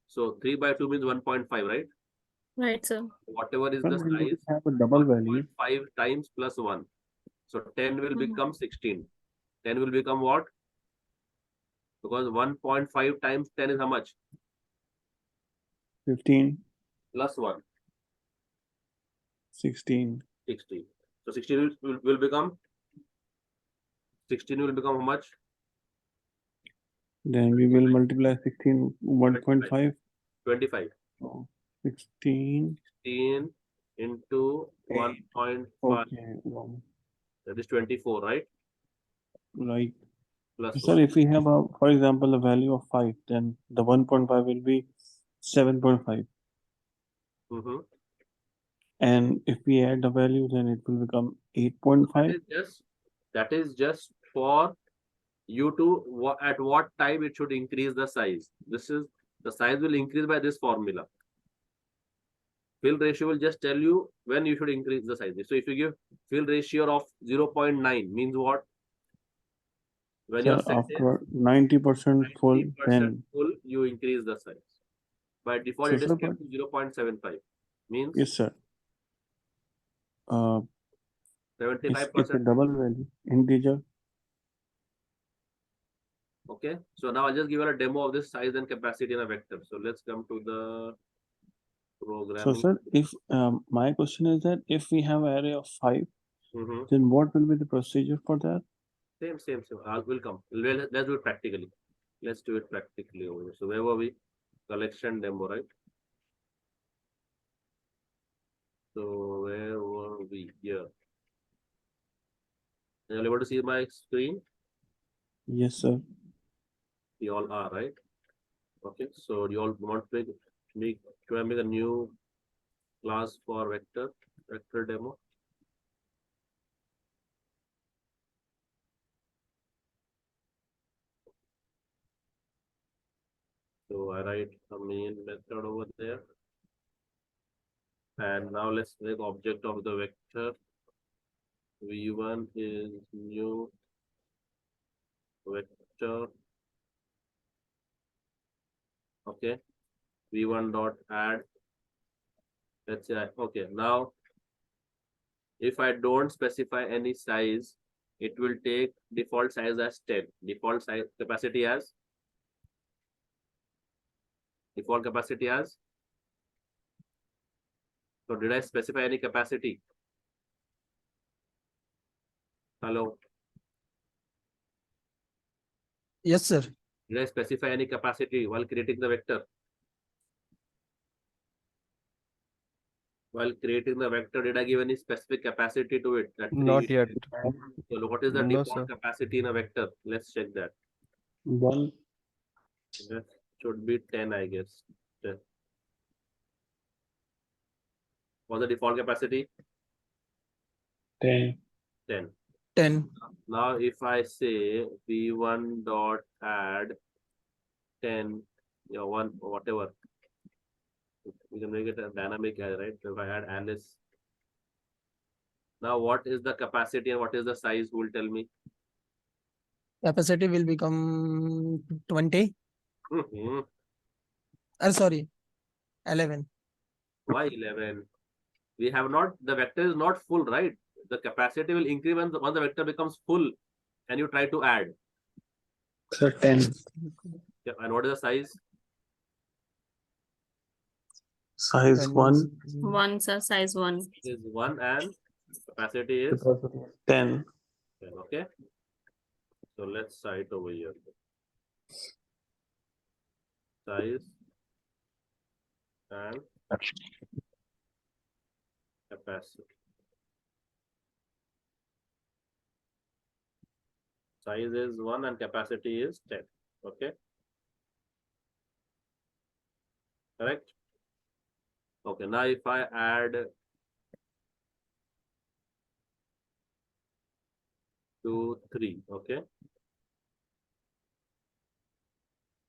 So 3/2 means 1.5, right? Right, sir. Whatever is Sir, the when we size, have a double value. 5 times plus 1. So 10 will Mhm. become 16. 10 will become what? Because 1.5 times 10 is how much? 15, Plus 1. 16. 16. So 16 will become 16 will become how much? Then we will multiply 16, 1.5. 25. So 16. 16 into 1.5. Okay. Wow. That is 24, right? Right. Plus Sir, 1. if we have a, for example, a value of 5, then the 1.5 will be 7.5. Mm-hmm. And if we add the value, then it will become 8.5. That is just for you to at what time it should increase the size. This is the size will increase by this formula. Fill ratio will just tell you when you should increase the size. So if you give fill ratio of 0.9 means what? When your Sir, set after is 90% full, 90% then full, you increase the size. By default, so it is sir, kept to 0.75. Means yes, sir. It's a 75%. double value, integer. Okay. So now I'll just give you a demo of this size and capacity in a vector. So let's come to the So, programming. sir, if my question is that if we have an array of 5, Mm-hmm. then what will be the procedure for that? Same. We'll come. Let's do it practically. Let's do it practically over here. So where were we? Collection demo, right? So where were we? Here. Are you able to see my screen? Yes, sir. You all are, right? Okay. So you all want to make a new class for vector demo? So I write a main method over there. And now let's make object of the vector. V1 is new vector. Okay. V1 dot add. Let's say, okay, now if I don't specify any size, it will take default size as 10. Default size capacity as so did I specify any capacity? Hello, Yes, sir. did I specify any capacity while creating the vector? While creating the vector, did I give any specific capacity to it? That Not 3 yet. So what is the No, default sir. capacity in a vector? Let's check that. 1. That should be 10, I guess. 10. What's the default capacity? 10. 10. 10. Now, if I say v1 dot add 10, 1, whatever, we can make it a dynamic array, right? So if I add Alice, now what is the capacity and what is the size? Who will tell me? Capacity will become 20. Mhm. Sorry, 11. Why 11? We have not, the vector is not full, right? The capacity will increase when the vector becomes full and you try to add. So 10. Yeah, and what is the size? Size 1. 1, sir, size 1. It is 1 and capacity is Capacity 10. 10. Okay. So let's cite over here. Size and capacity. Size is 1 and capacity is 10. Okay. Correct. Okay. Now if I add 2, 3. Okay.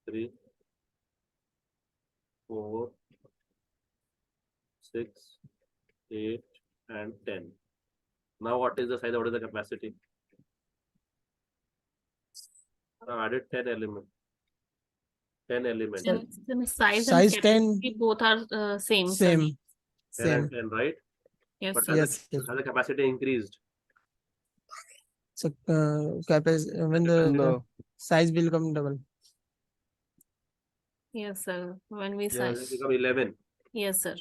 3, 4, 6, 8, and 10. Now what is the size? What is the capacity? I've added 10 elements. 10 elements. And the size Size and 10. capacity both are same. sir. Same. 10 Same. and 10, right? Yes, But sir. Yes. has the capacity increased? So when the No. size will become double. Yes, sir. When we It Yes. become 11. Yes, sir.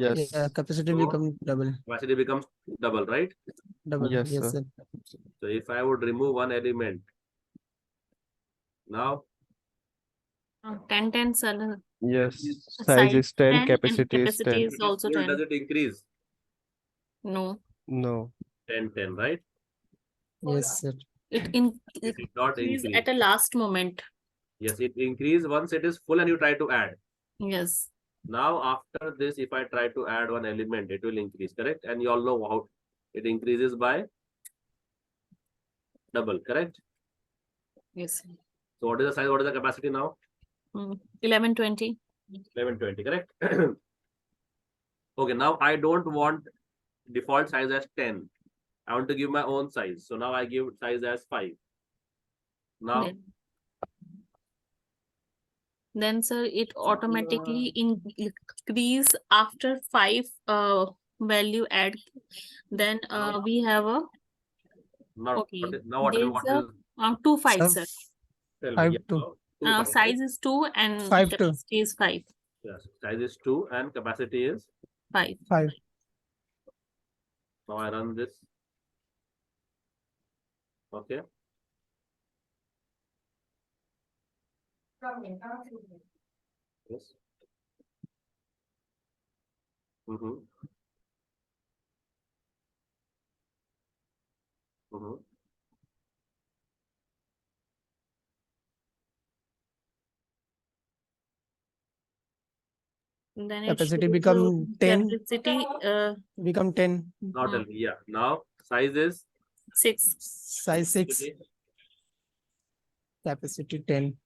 Yes. Yeah, capacity So- will become double. Capacity becomes double, right? Double. Yes, Yes, sir. sir. So if I would remove one element, now 10, 10, sir. Yes. Size Size is 10, 10 and capacity is capacity 10. is also full, 10. does it increase? No, No. 10, 10, right? Yes, sir. it It did not increase increase. at a last moment. Yes, it increased once it is full and you try to add. Yes. Now after this, if I try to add one element, it will increase, correct? And you all know how it increases by double, correct? Yes. So what is the size? What is the capacity now? 11, 20. 11, 20, correct? Okay, now I don't want default size as 10. I want to give my own size. So now I give size as 5. Now, Then sir, it automatically increase after 5 value add. Then we have a now, okay. now what, There's what a is, 2 5, Sir, sir. tell me, 5 yeah, 2. now, 2, 5, Size right? is 2 and 5 2. capacity is 5. Yes, size is 2 and capacity is 5. 5. Now I run this. Okay. Yes. Mm-hmm. Mm-hmm. Then it Capacity shows become 10. capacity Become 10. Now tell me, yeah. Now size is 6. Size 6. Capacity 10.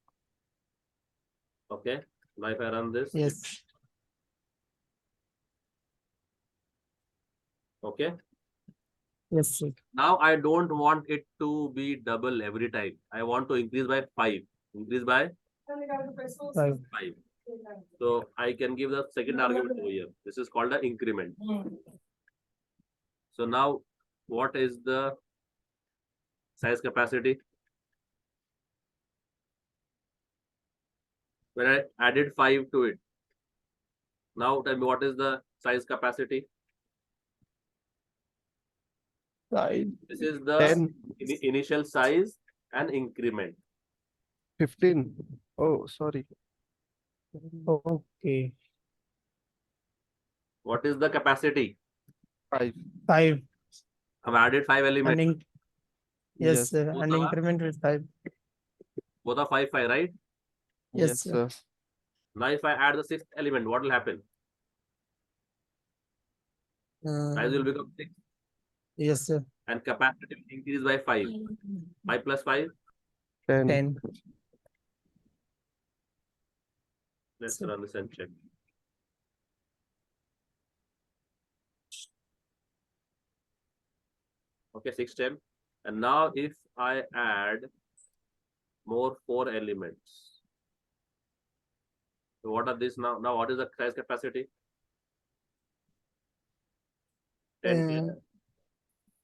okay. Now if I run this, Yes. okay. Yes, sir. Now I don't want it to be double every time. I want to increase by 5. Increase by 5. 5. So I can give the second argument over here. This is called the increment. So now what is the size capacity? When I added 5 to it. Now tell me what is the size capacity? Size This is the 10, initial size and increment. 15. Oh, sorry. Okay. What is the capacity? 5. 5. I've added 5 elements. And yes, Yes. sir. Both And are increment with 5. both are 5, 5, right? Yes, Yes, sir. sir. Now, if I add the 6th element, what will happen? Size will become 6 Yes, sir. and capacity will increase by 5. 5 plus 5, 10. 10. let's Sir. run this and check. Okay, 6, 10. And now if I add more 4 elements. So what are these now? Now what is the size capacity? 10.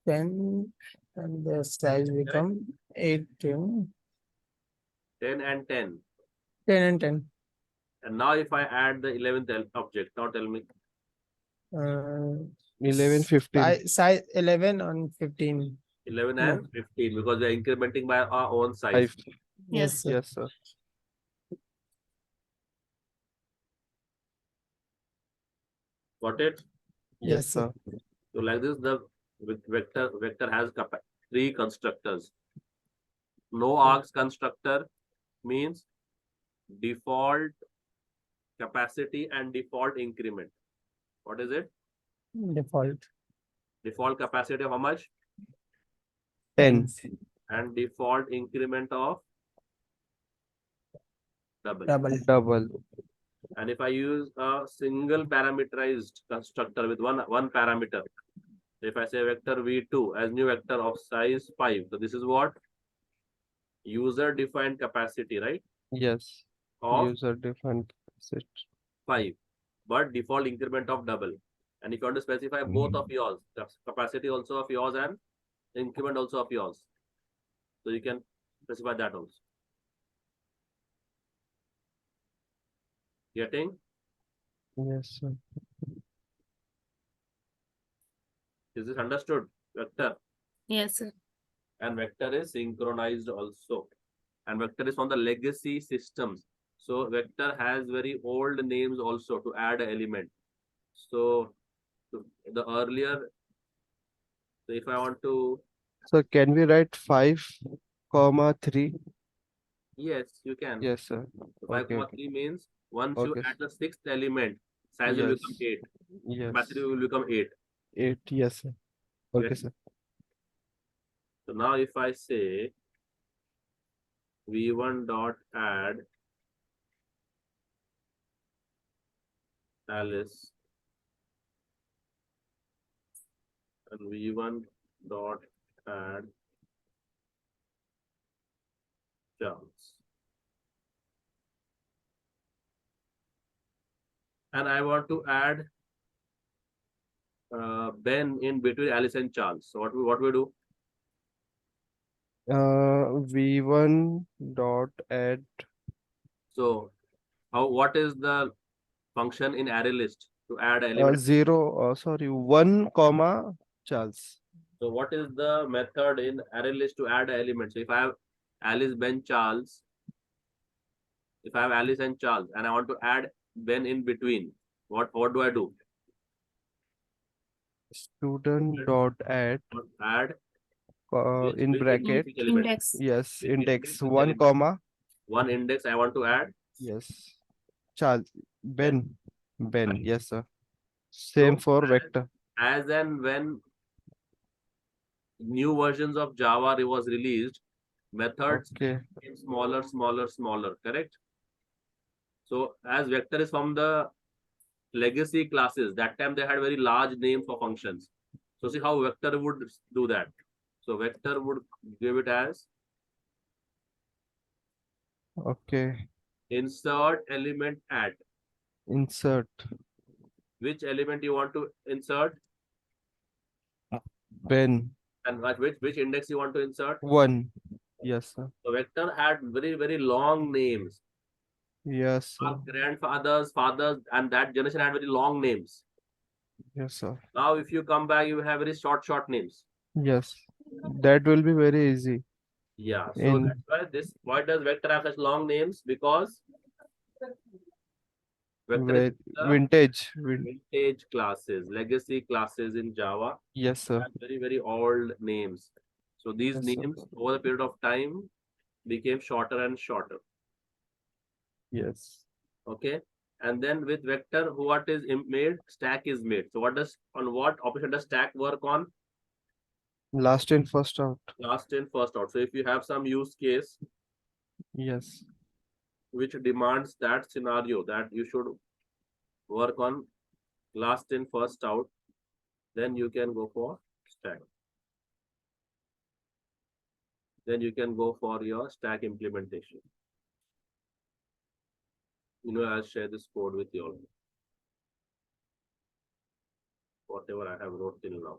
10 and the size become 8, 10 and 10. and 10. And now if I add the 11th object, now tell me. 11, 15. Size 11 and 15. 11 No. and 15 because we are incrementing by our own size. 5. Yes, sir. Yes, sir. Got it? Yes, sir. So like this, the vector has 3 constructors. No args constructor means default capacity and default increment. What is it? Default. Default capacity of how much? 10. And default increment of double. Double. And if I use a single parameterized constructor with one parameter, if I say vector v2 as new vector of size 5, so this is what? User defined capacity, right? Yes. Of User defined set. 5, but default increment of double. And if you want to specify both of yours, the capacity also of yours and increment also of yours, so you can specify that also. Getting? Yes, sir. Is this understood? Vector. Yes, sir. And vector is synchronized also. And vector is from the legacy systems. So vector has very old names also to add an element. So the earlier, so if I want to, So can we write 5, 3? yes, you can. Yes, sir. So 5, Okay, 3 means once you Okay. add the 6th element, size will become Yes. 8. Yes. Capacity will become 8. 8. Yes, sir. Okay, Yes. sir. So now if I say v1 dot add Alice and v1 dot add Charles, and I want to add Ben in between Alice and Charles. So what we do? V1 dot add So what is the function in array list to add element? 0, sorry, 1 comma Charles. So what is the method in array list to add element? So if I have Alice, Ben, Charles, if I have Alice and Charles and I want to add Ben in between, what do I do? Student dot add Add in which bracket. element? Index. Yes, Which index which 1 element? comma. One index I want to add. Yes. Charles. Ben. Yes, sir. Same So, for vector. As and when new versions of Java was released, methods Okay. became smaller, correct? So as vector is from the legacy classes, that time they had very large names for functions. So see how vector would do that. So vector would give it as Okay. insert element add. Insert. Which element you want to insert? Ben. And which index you want to insert? 1. Yes, sir. So vector had very long names. Yes, sir. Our grandfathers, fathers, and that generation had very long names. Yes, sir. Now, if you come back, you have very short names. Yes. That will be very easy. Yeah. So In that's why why does vector have such long names? Because Vector is the vintage classes, legacy classes in Java. Yes, sir. Have very old names. So these Yes, sir. names over the period of time became shorter and shorter. Yes. Okay. And then with vector, what is made? Stack is made. So on what operation does stack work on? Last in, first out. Last in, first out. So if you have some use case Yes. which demands that scenario that you should work on last in, first out, then you can go for stack. Then you can go for your stack implementation. I'll share this code with you all. Whatever I have wrote till now.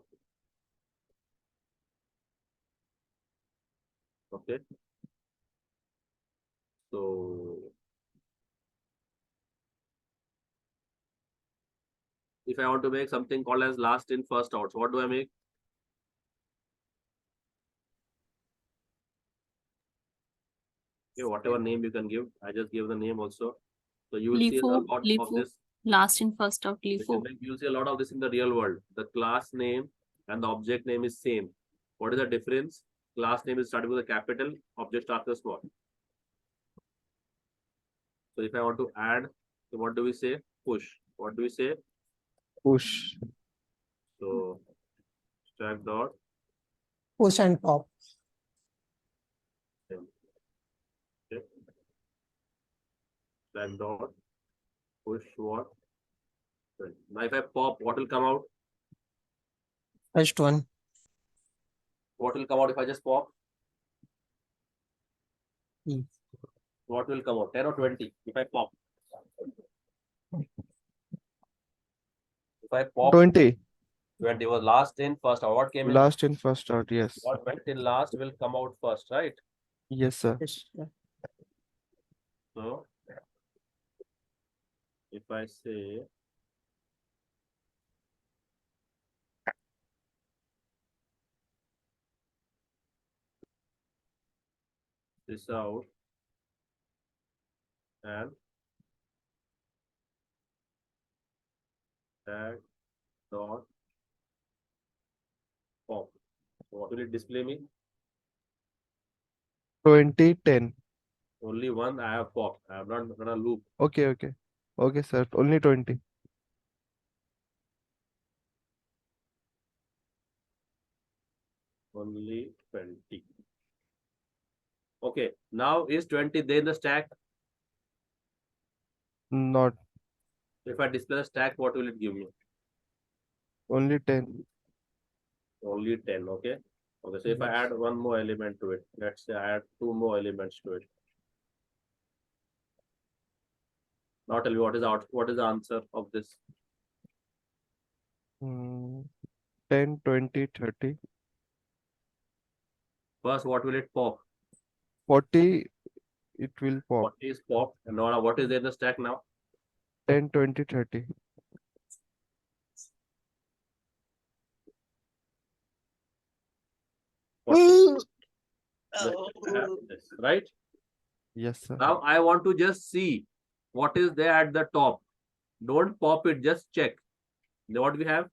Okay. So if I want to make something called as last in, first out, so what do I make? Okay, whatever name you can give, I just give the name also. So you will see a lot of this. Last in, first out, LIFO. You'll see a lot of this in the real world. The class name and the object name is same. What is the difference? Class name is starting with a capital, object starts with a small. So if I want to add, so what do we say? Push. What do we say? Push. So stack dot Push and pop. okay. Stack dot push what? Now if I pop, what will come out? First one. What will come out if I just pop? Hmm. What will come out? 10 or 20 if I pop? If I pop 20. 20 was last in, first out. What came in? Last in, first out. Yes. What went in last will come out first, right? Yes, sir. Yes. Yeah. So if I say this out and tag dot pop, so what will it display me? 20, 10. Only one I have popped. I have not done a loop. Okay, okay. Okay, sir. Only 20. Only 20. Okay, now is 20 there in the stack? Not. If I display the stack, what will it give me? Only 10. Only 10. Okay. Okay. So if I add one more element to it, let's say I add two more elements to it. Now tell me what is the answer of this? 10, 20, 30. First, what will it pop? 40. It will pop. 40 is popped. And now what is there in the stack now? 10, 20, 30. Right? Yes, sir. Now I want to just see what is there at the top. Don't pop it, just check. Now what we have?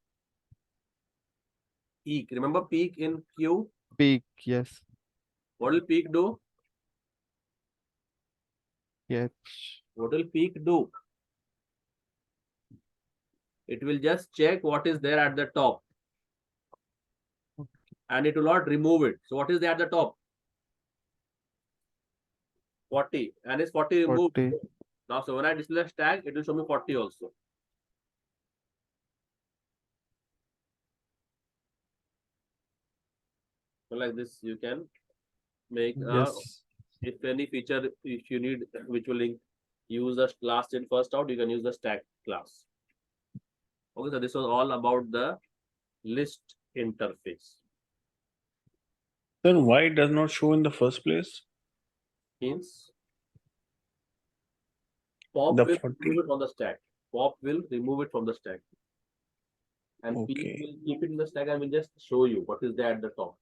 Peak. Remember peak in Q? Peak. Yes. What will peak do? Yes. What will peak do? It will just check what is there at the top. And it will not remove it. So what is there at the top? 40. And is 40 removed? 40. Now, so when I display a stack, it will show me 40 also. So like this, you can make Yes. if any feature, if you need which will use the last in, first out, you can use the stack class. Okay, so this was all about the list interface. Then why it does not show in the first place? Means pop The will 40. remove it from the stack. Pop will remove it from the stack. And peak Okay. will keep it in the stack and will just show you what is there at the top.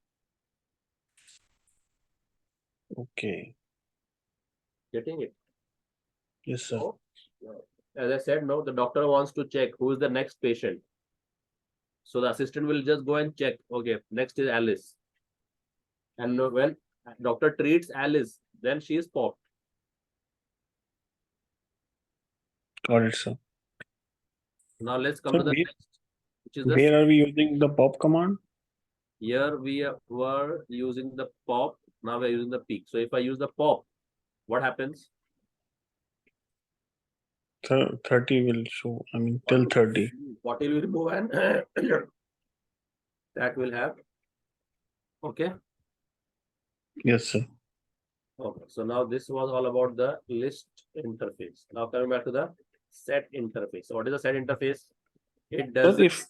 Okay. Getting it? Yes, sir. So, as I said, no, the doctor wants to check who is the next patient. So the assistant will just go and check. Okay, next is Alice. And when doctor treats Alice, then she is popped. Got it, sir. Now let's come So to the where, next, which is the where are we using the pop command? here we were using the pop. Now we're using the peak. So if I use the pop, what happens? 30 will show, I mean, till 30. 40 will remove and that will have. Okay. Yes, sir. Okay. So now this was all about the list interface. Now coming back to the set interface. So what is the set interface? It does. Sir, if,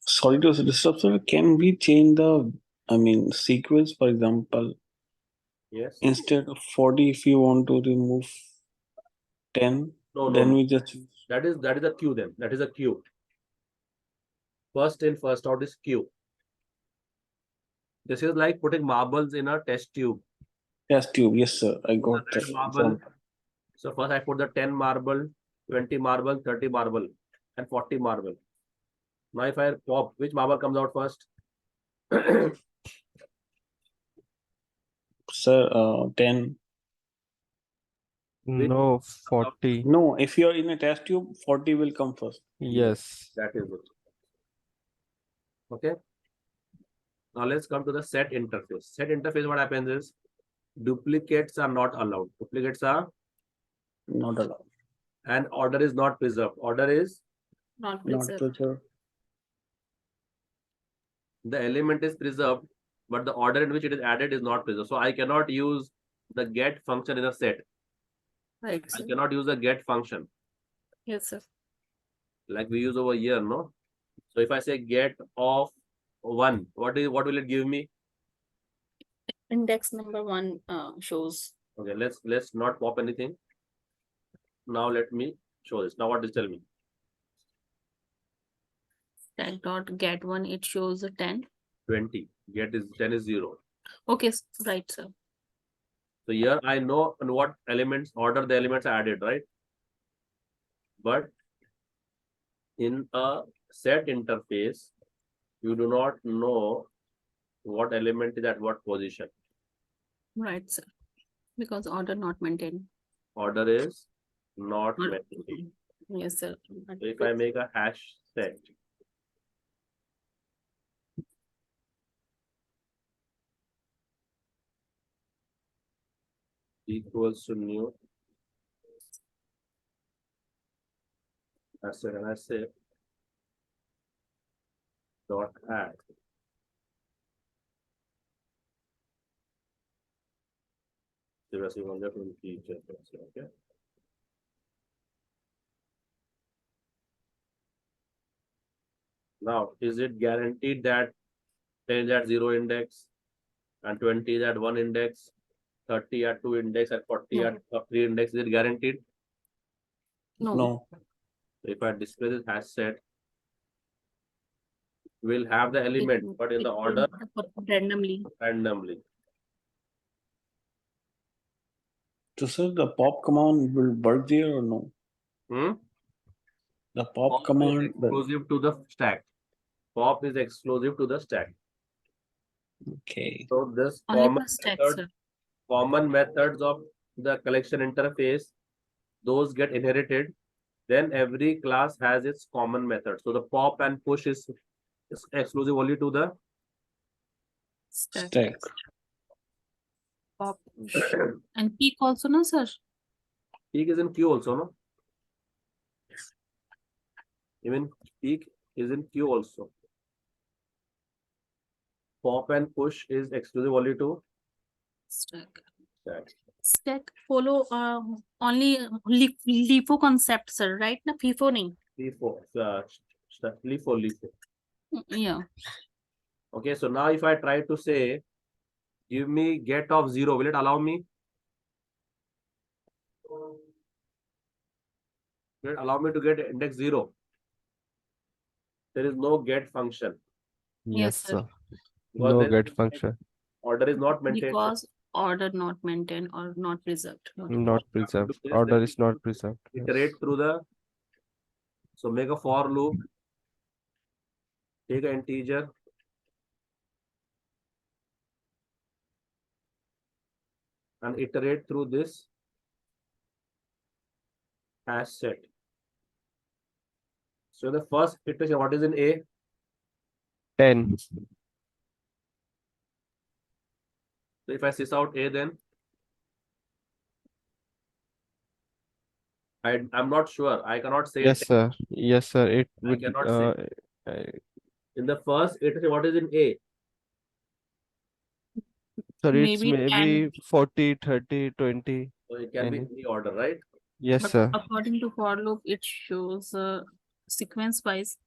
sorry to disturb, sir, can we change the, I mean, sequence, for example, Yes. instead of 40, if you want to remove 10, No, then no. we just, That is a queue then. That is a queue. First in, first out is queue. This is like putting marbles in a test tube. test tube. Yes, sir. I got Red the marble. example. So first I put the 10 marble, 20 marble, 30 marble, and 40 marble. Now if I pop, which marble comes out first? Sir, 10. Which No, 40. No, if you're in a test tube, 40 will come first. Yes. that is it. Okay. Now let's come to the set interface. Set interface, what happens is duplicates are not allowed. Duplicates are, Not allowed. and order is not preserved. Order is Not Not preserved. preserved. the element is preserved, but the order in which it is added is not preserved. So I cannot use the get function in a set. Right, I sir. cannot use the get function Yes, sir. like we use over here, no? So if I say get of 1, what will it give me? Index number 1 shows. Okay, let's not pop anything. Now let me show this. Now what does it tell me? Stack dot get 1, it shows a 10. 20. Get is 10 is 0. Okay, right, sir. So here I know in what elements order the elements are added, right? But in a set interface, you do not know what element is at what position. Right, sir. Because order not maintained. Order is not Or- maintained. Yes, sir. So if I make a hash set, equals to new asset, and I say dot add. Okay. Now, is it guaranteed that 10 is at 0 index and 20 is at 1 index, 30 at 2 index, and 40 No. at 3 index? Is it guaranteed? No. No. If I display this hash set, we'll have the element, but in the order randomly. randomly. So, sir, the pop command will work there or no? The pop Pop is command. exclusive to the stack. Pop is exclusive to the stack. Okay. So this Only common for stack, method, sir. common methods of the collection interface, those get inherited. Then every class has its common method. So the pop and push is exclusive only to the Stack. Pop. And peak also, no, sir? peak is in queue also, no? Even peak is in queue also. Pop and push is exclusive only to Stack. stack. Stack follow only LIFO concept, sir, right? Na FIFO nahi. LIFO, LIFO. Yeah. Okay, so now if I try to say, give me get of 0, will it allow me? Will it allow me to get index 0? There is no get function. Yes, Yes, sir. sir. No get function. Order is not maintained. Because order not maintained or not preserved. Not preserved. This, Order then is not preserved. iterate through the, so make a for loop, take an integer, and iterate through this hash set. So the first iteration, what is in A? 10. So if I sys out A, then I'm not sure. I cannot say Yes, sir. Yes, sir. It would. cannot say. I- In the first iteration, what is in A? Sorry, it's Maybe maybe 40, 30, 20. So it can be Any? any order, right? Yes, but sir. according to for loop, it shows sequence wise.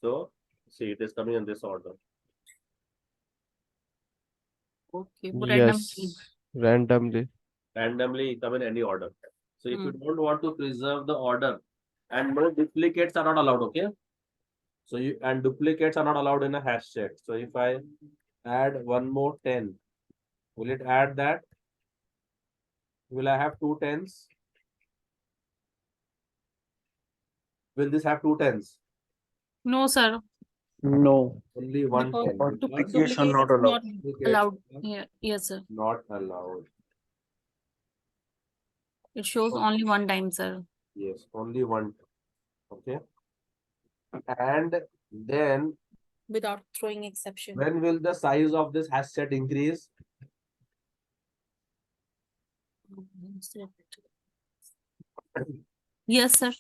So see, it is coming in this order. Okay, but randomly. Yes. Randomly. Randomly come in any order. So if you Hmm. don't want to preserve the order, and no duplicates are not allowed, okay? So and duplicates are not allowed in a hash set. So if I add one more 10, will it add that? Will I have two 10s? Will this have two 10s? No, sir. No. Only one Because 10. Because Duplicates are duplicate not is allowed. not duplicates allowed. are Yeah, yes, sir. not allowed. It shows Okay. only one time, sir. Yes, only one. Okay. And then Without throwing exception. when will the size of this hash set increase? Yes, sir.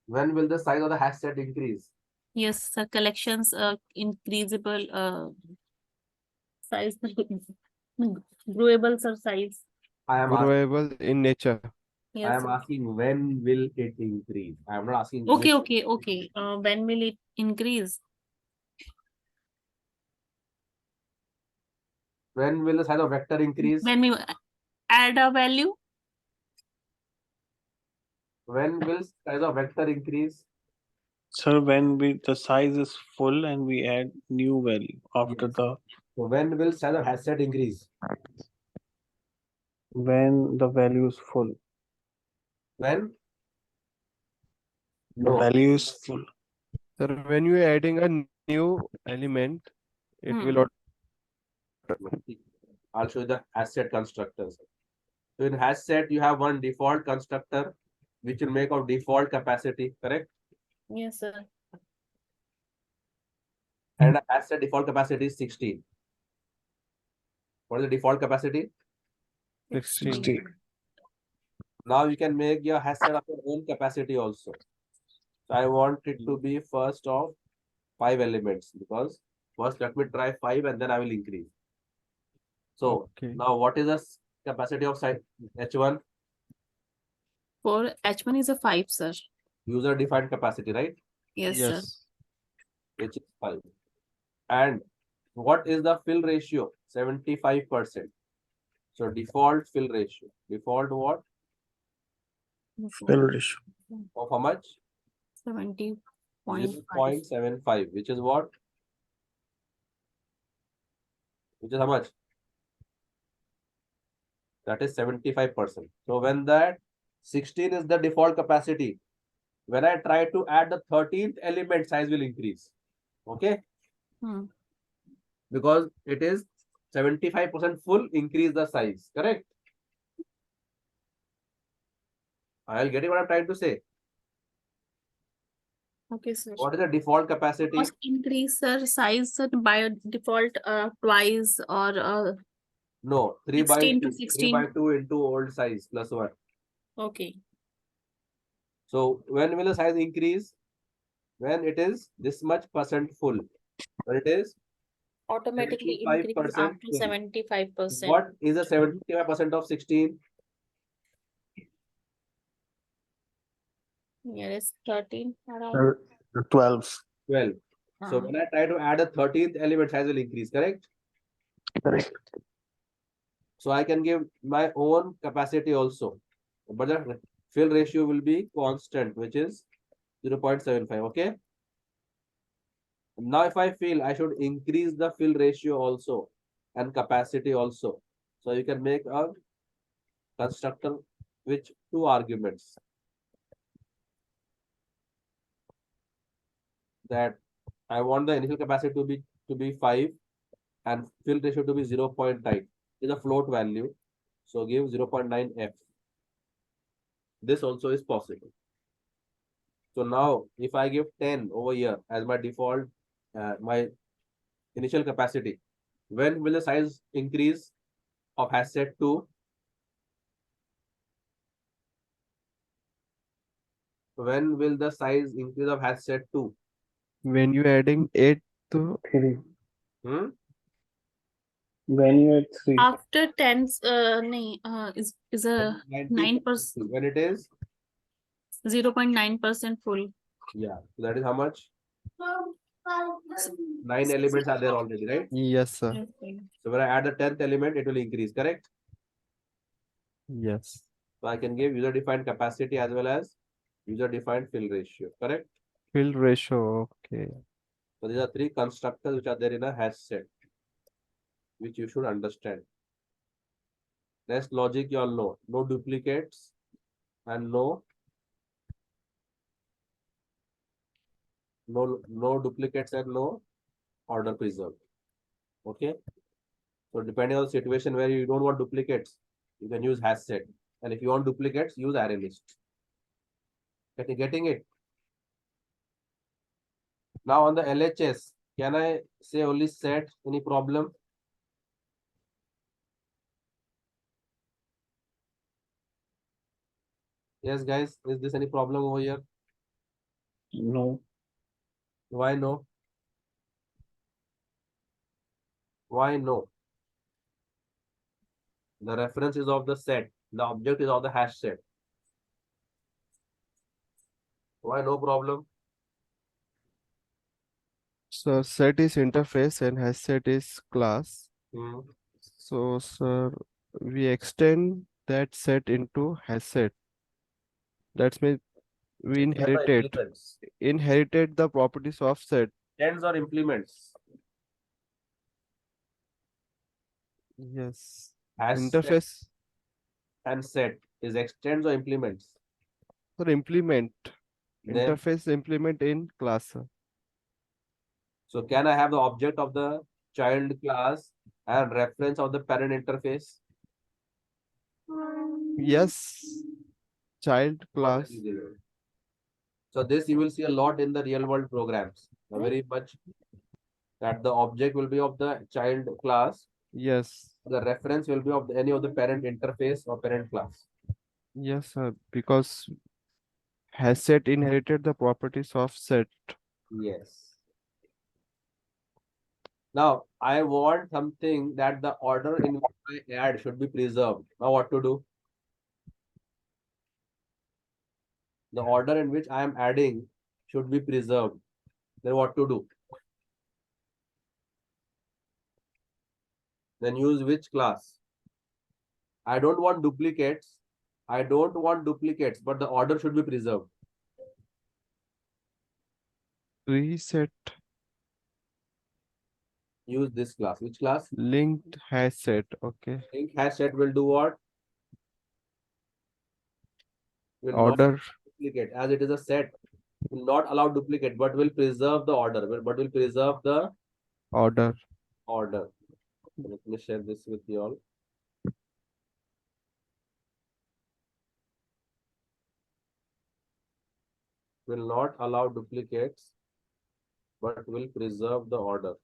When will the size of the hash set increase? Yes, sir. Collections increasable size. Growable, sir, size. I am asking, Growable in nature. I Yes, am sir. asking when will it increase? I am not asking. Okay, which- okay, okay. When will it increase? When will the size of vector increase? When we add a value? When will size of vector increase? Sir, when the size is full and we add new value after Yes. So when will size of hash set increase? when the value is full. When? The No. value is full. Sir, when you are adding a new element, it Hmm. will not. I'll show you the hash set constructors. So in hash set, you have one default constructor, which will make of default capacity, correct? Yes, sir. And a hash set default capacity is 16. What is the default capacity? 16. 60. Now you can make your hash set of your own capacity also. So I want it to be first of 5 elements, because first let me try 5 and then I will increase. So Okay. now what is the capacity of site H1? For H1 is a 5, sir. User defined capacity, right? Yes, sir. Yes. Which is 5. And what is the fill ratio? 75%. So default fill ratio. Default what? Fill ratio. Of how much? 70.5. 0.75, which is what? Which is how much? That is 75%. So when that 16 is the default capacity, when I try to add the 13th element, size will increase. Okay? Hmm. Because it is 75% full, increase the size. Correct? I'll get it what I'm trying to say. Okay, sir. What is the default capacity? Must increase, sir, size sir, by default twice or No, 3 by 16 to 2. 3 16. by 2 into old size plus 1. Okay. So when will the size increase? When it is this much percent full. When it is Automatically increase 75% after full. 75%. What is the 75% of 16? Here is 13 around. 12. 12. So Ah. when I try to add a 13th element, size will increase, correct? Correct. So I can give my own capacity also. But the fill ratio will be constant, which is 0.75. Okay. Now if I feel I should increase the fill ratio also and capacity also. So you can make a constructor with two arguments. That I want the initial capacity to be 5 and fill ratio to be 0.9. Is a float value. So give 0.9 F. This also is possible. So now if I give 10 over here as my default, my initial capacity, when will the size increase of HashSet 2? When will the size increase of HashSet 2? When you adding 8 to 3. Hmm? When you at 3. After 10, is a 9%, When it is? 0.9% full. Yeah. So that is how much? 9 elements are there already, right? yes, sir. Okay. So when I add the 10th element, it will increase, correct? Yes. So I can give user-defined capacity as well as user-defined fill ratio, correct? Fill ratio. Okay. So these are three constructors which are there in a HashSet, which you should understand. Next logic you all know. No duplicates and no duplicates and no order preserved. Okay. So depending on the situation where you don't want duplicates, you can use HashSet. And if you want duplicates, use array list. Getting it? Now on the LHS, can I say only set? Any problem? Yes, guys. Is this any problem over here? No. Why no? Why no? The reference is of the set. The object is of the HashSet. Why no problem? So set is interface and HashSet is class. Hmm. So, sir, we extend that set into HashSet. That means we inherited the properties of set. Tens or implements. Yes. HashSet Interface and set is extends or implements. or implement. Then, Interface implement in class. so can I have the object of the child class and reference of the parent interface? Yes. Child Not class. very easy. So this you will see a lot in the real world programs. Very much that the object will be of the child class. Yes. The reference will be of any of the parent interface or parent class. Yes, sir. Because HashSet inherited the properties of set. Yes. Now I want something that the order in which I add should be preserved. Now what to do? The order in which I am adding should be preserved. Then what to do? Then use which class? I don't want duplicates. But the order should be preserved. Reset Use this class. Which class? linked HashSet. Okay. Think HashSet will do what? Will not Order. duplicate. As it is a set, will not allow duplicate, but will preserve the order. But will preserve the Order. order. Let me share this with you all. Will not allow duplicates, but will preserve the order.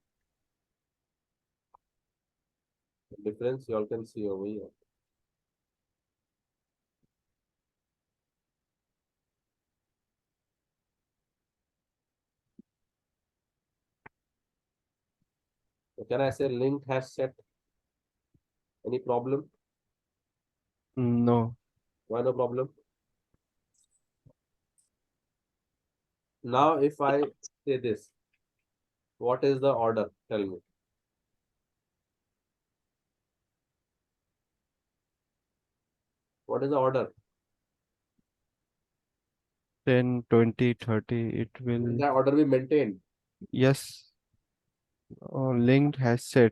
The difference you all can see over here. So can I say linked HashSet? Any problem? No. Why no problem? Now, if I say this, what is the order? Tell me. What is the order? 10, 20, 30. It Will will. that order be maintained? Yes. Linked HashSet.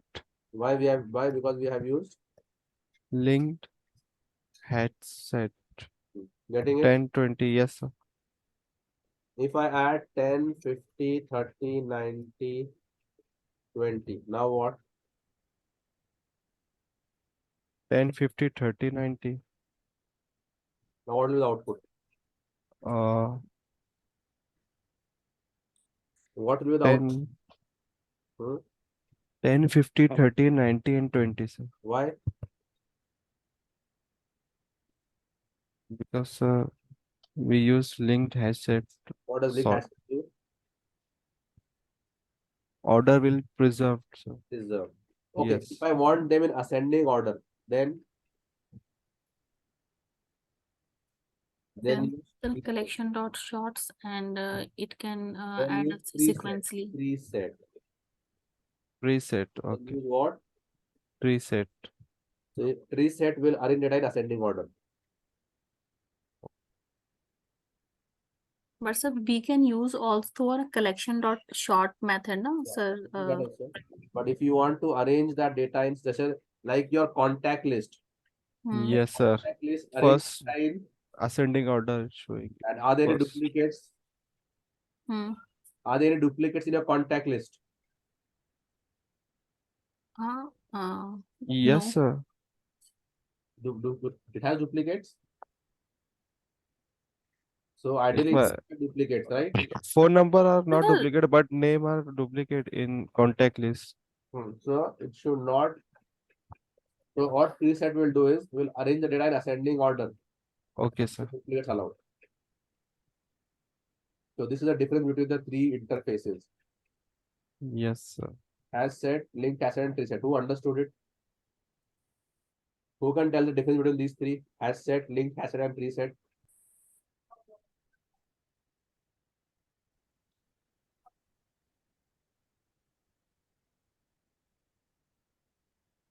Why? Because we have used linked HashSet Getting it? 10, 20. Yes, sir. If I add 10, 50, 30, 90, 20, now what? 10, 50, 30, 90. Now what will be the output? Uh, What will be the output? 10, Hmm? 10, 50, 30, 90, and 20, sir. Why? Because we use linked HashSet. What does it Sort has to do? order will preserve, sir. Reserve. Okay, Yes. if I want them in ascending order, then Then use the preset. collection dot shots and it can Then add use us preset. sequentially. Preset. Preset. Then Okay. use what? Preset. So preset will arrange data in ascending order. But sir, we can use also a collection dot short method, no, Yeah, sir? do that also. But if you want to arrange that data in such a like your contact list, Yes, sir. contact list arrange First data in, ascending order showing. and are there any First. duplicates? Hmm. Are there any duplicates in your contact list? Yes, No. sir. It has duplicates. So If ideally my it's duplicates, right? phone number are not Sir, duplicate, but name are duplicate in contact list. So it should not. So what preset will do is will arrange the data in ascending order. Okay, sir. Duplicates allowed. So this is the difference between the three interfaces. Yes, sir. HashSet, linked HashSet, and preset. Who understood it? Who can tell the difference between these three? HashSet, linked HashSet, and preset.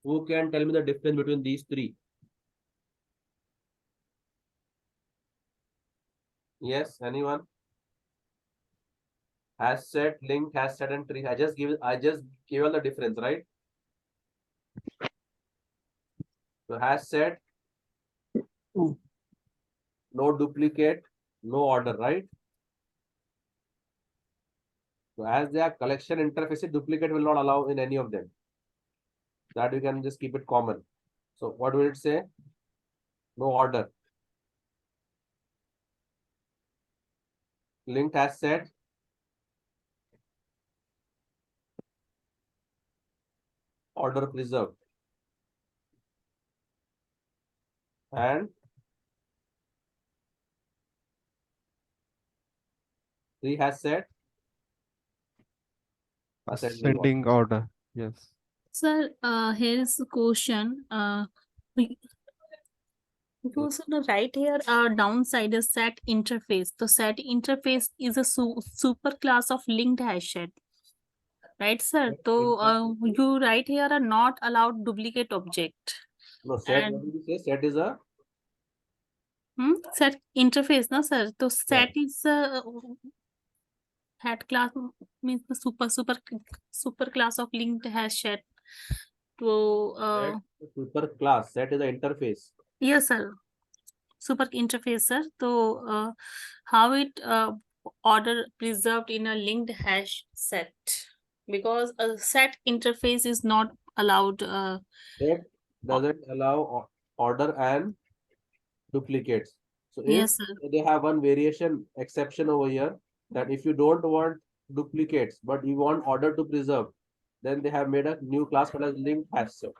Who can tell me the difference between these three? Yes, anyone? HashSet, linked HashSet, and tree. I just give all the difference, right? So HashSet, no duplicate, no order, right? So as they are collection interfaces, duplicate will not allow in any of them. That we can just keep it common. So what will it say? No order. Linked HashSet, order preserved. And tree HashSet, ascending order. Ascending order. Yes. sir, here is the question. So the right here, downside is set interface. The set interface is a super class of linked HashSet. Right, sir? So you right here are not allowed duplicate object. No, set, And what did you say? Set is a set interface, no, sir? So set is head class means the super class of linked HashSet. So super class. Set is an interface. yes, sir. Super interface, sir. So how it order preserved in a linked hash set, because a set interface is not allowed. Set doesn't allow order and duplicates. So if Yes, sir. they have one variation exception over here, that if you don't want duplicates but you want order to preserve, then they have made a new class called as linked hash set.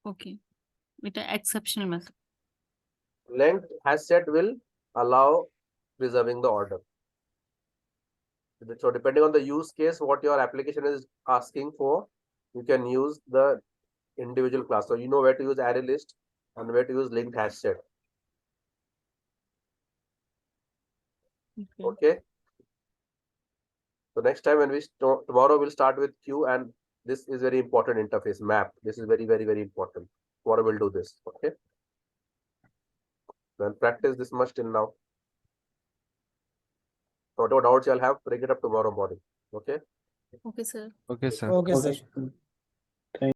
Okay, with an exceptional method. Linked hash set will allow preserving the order. So depending on the use case, what your application is asking for, you can use the individual class. So you know where to use array list and where to use linked hash set. Okay. So next time when tomorrow we'll start with queue, and this is very important interface map. This is very, very, very important. Tomorrow we'll do this. Okay. Then practice this much till now. Whatever doubts you'll have, bring it up tomorrow morning. Okay. Okay, sir. Okay, sir. Okay, sir.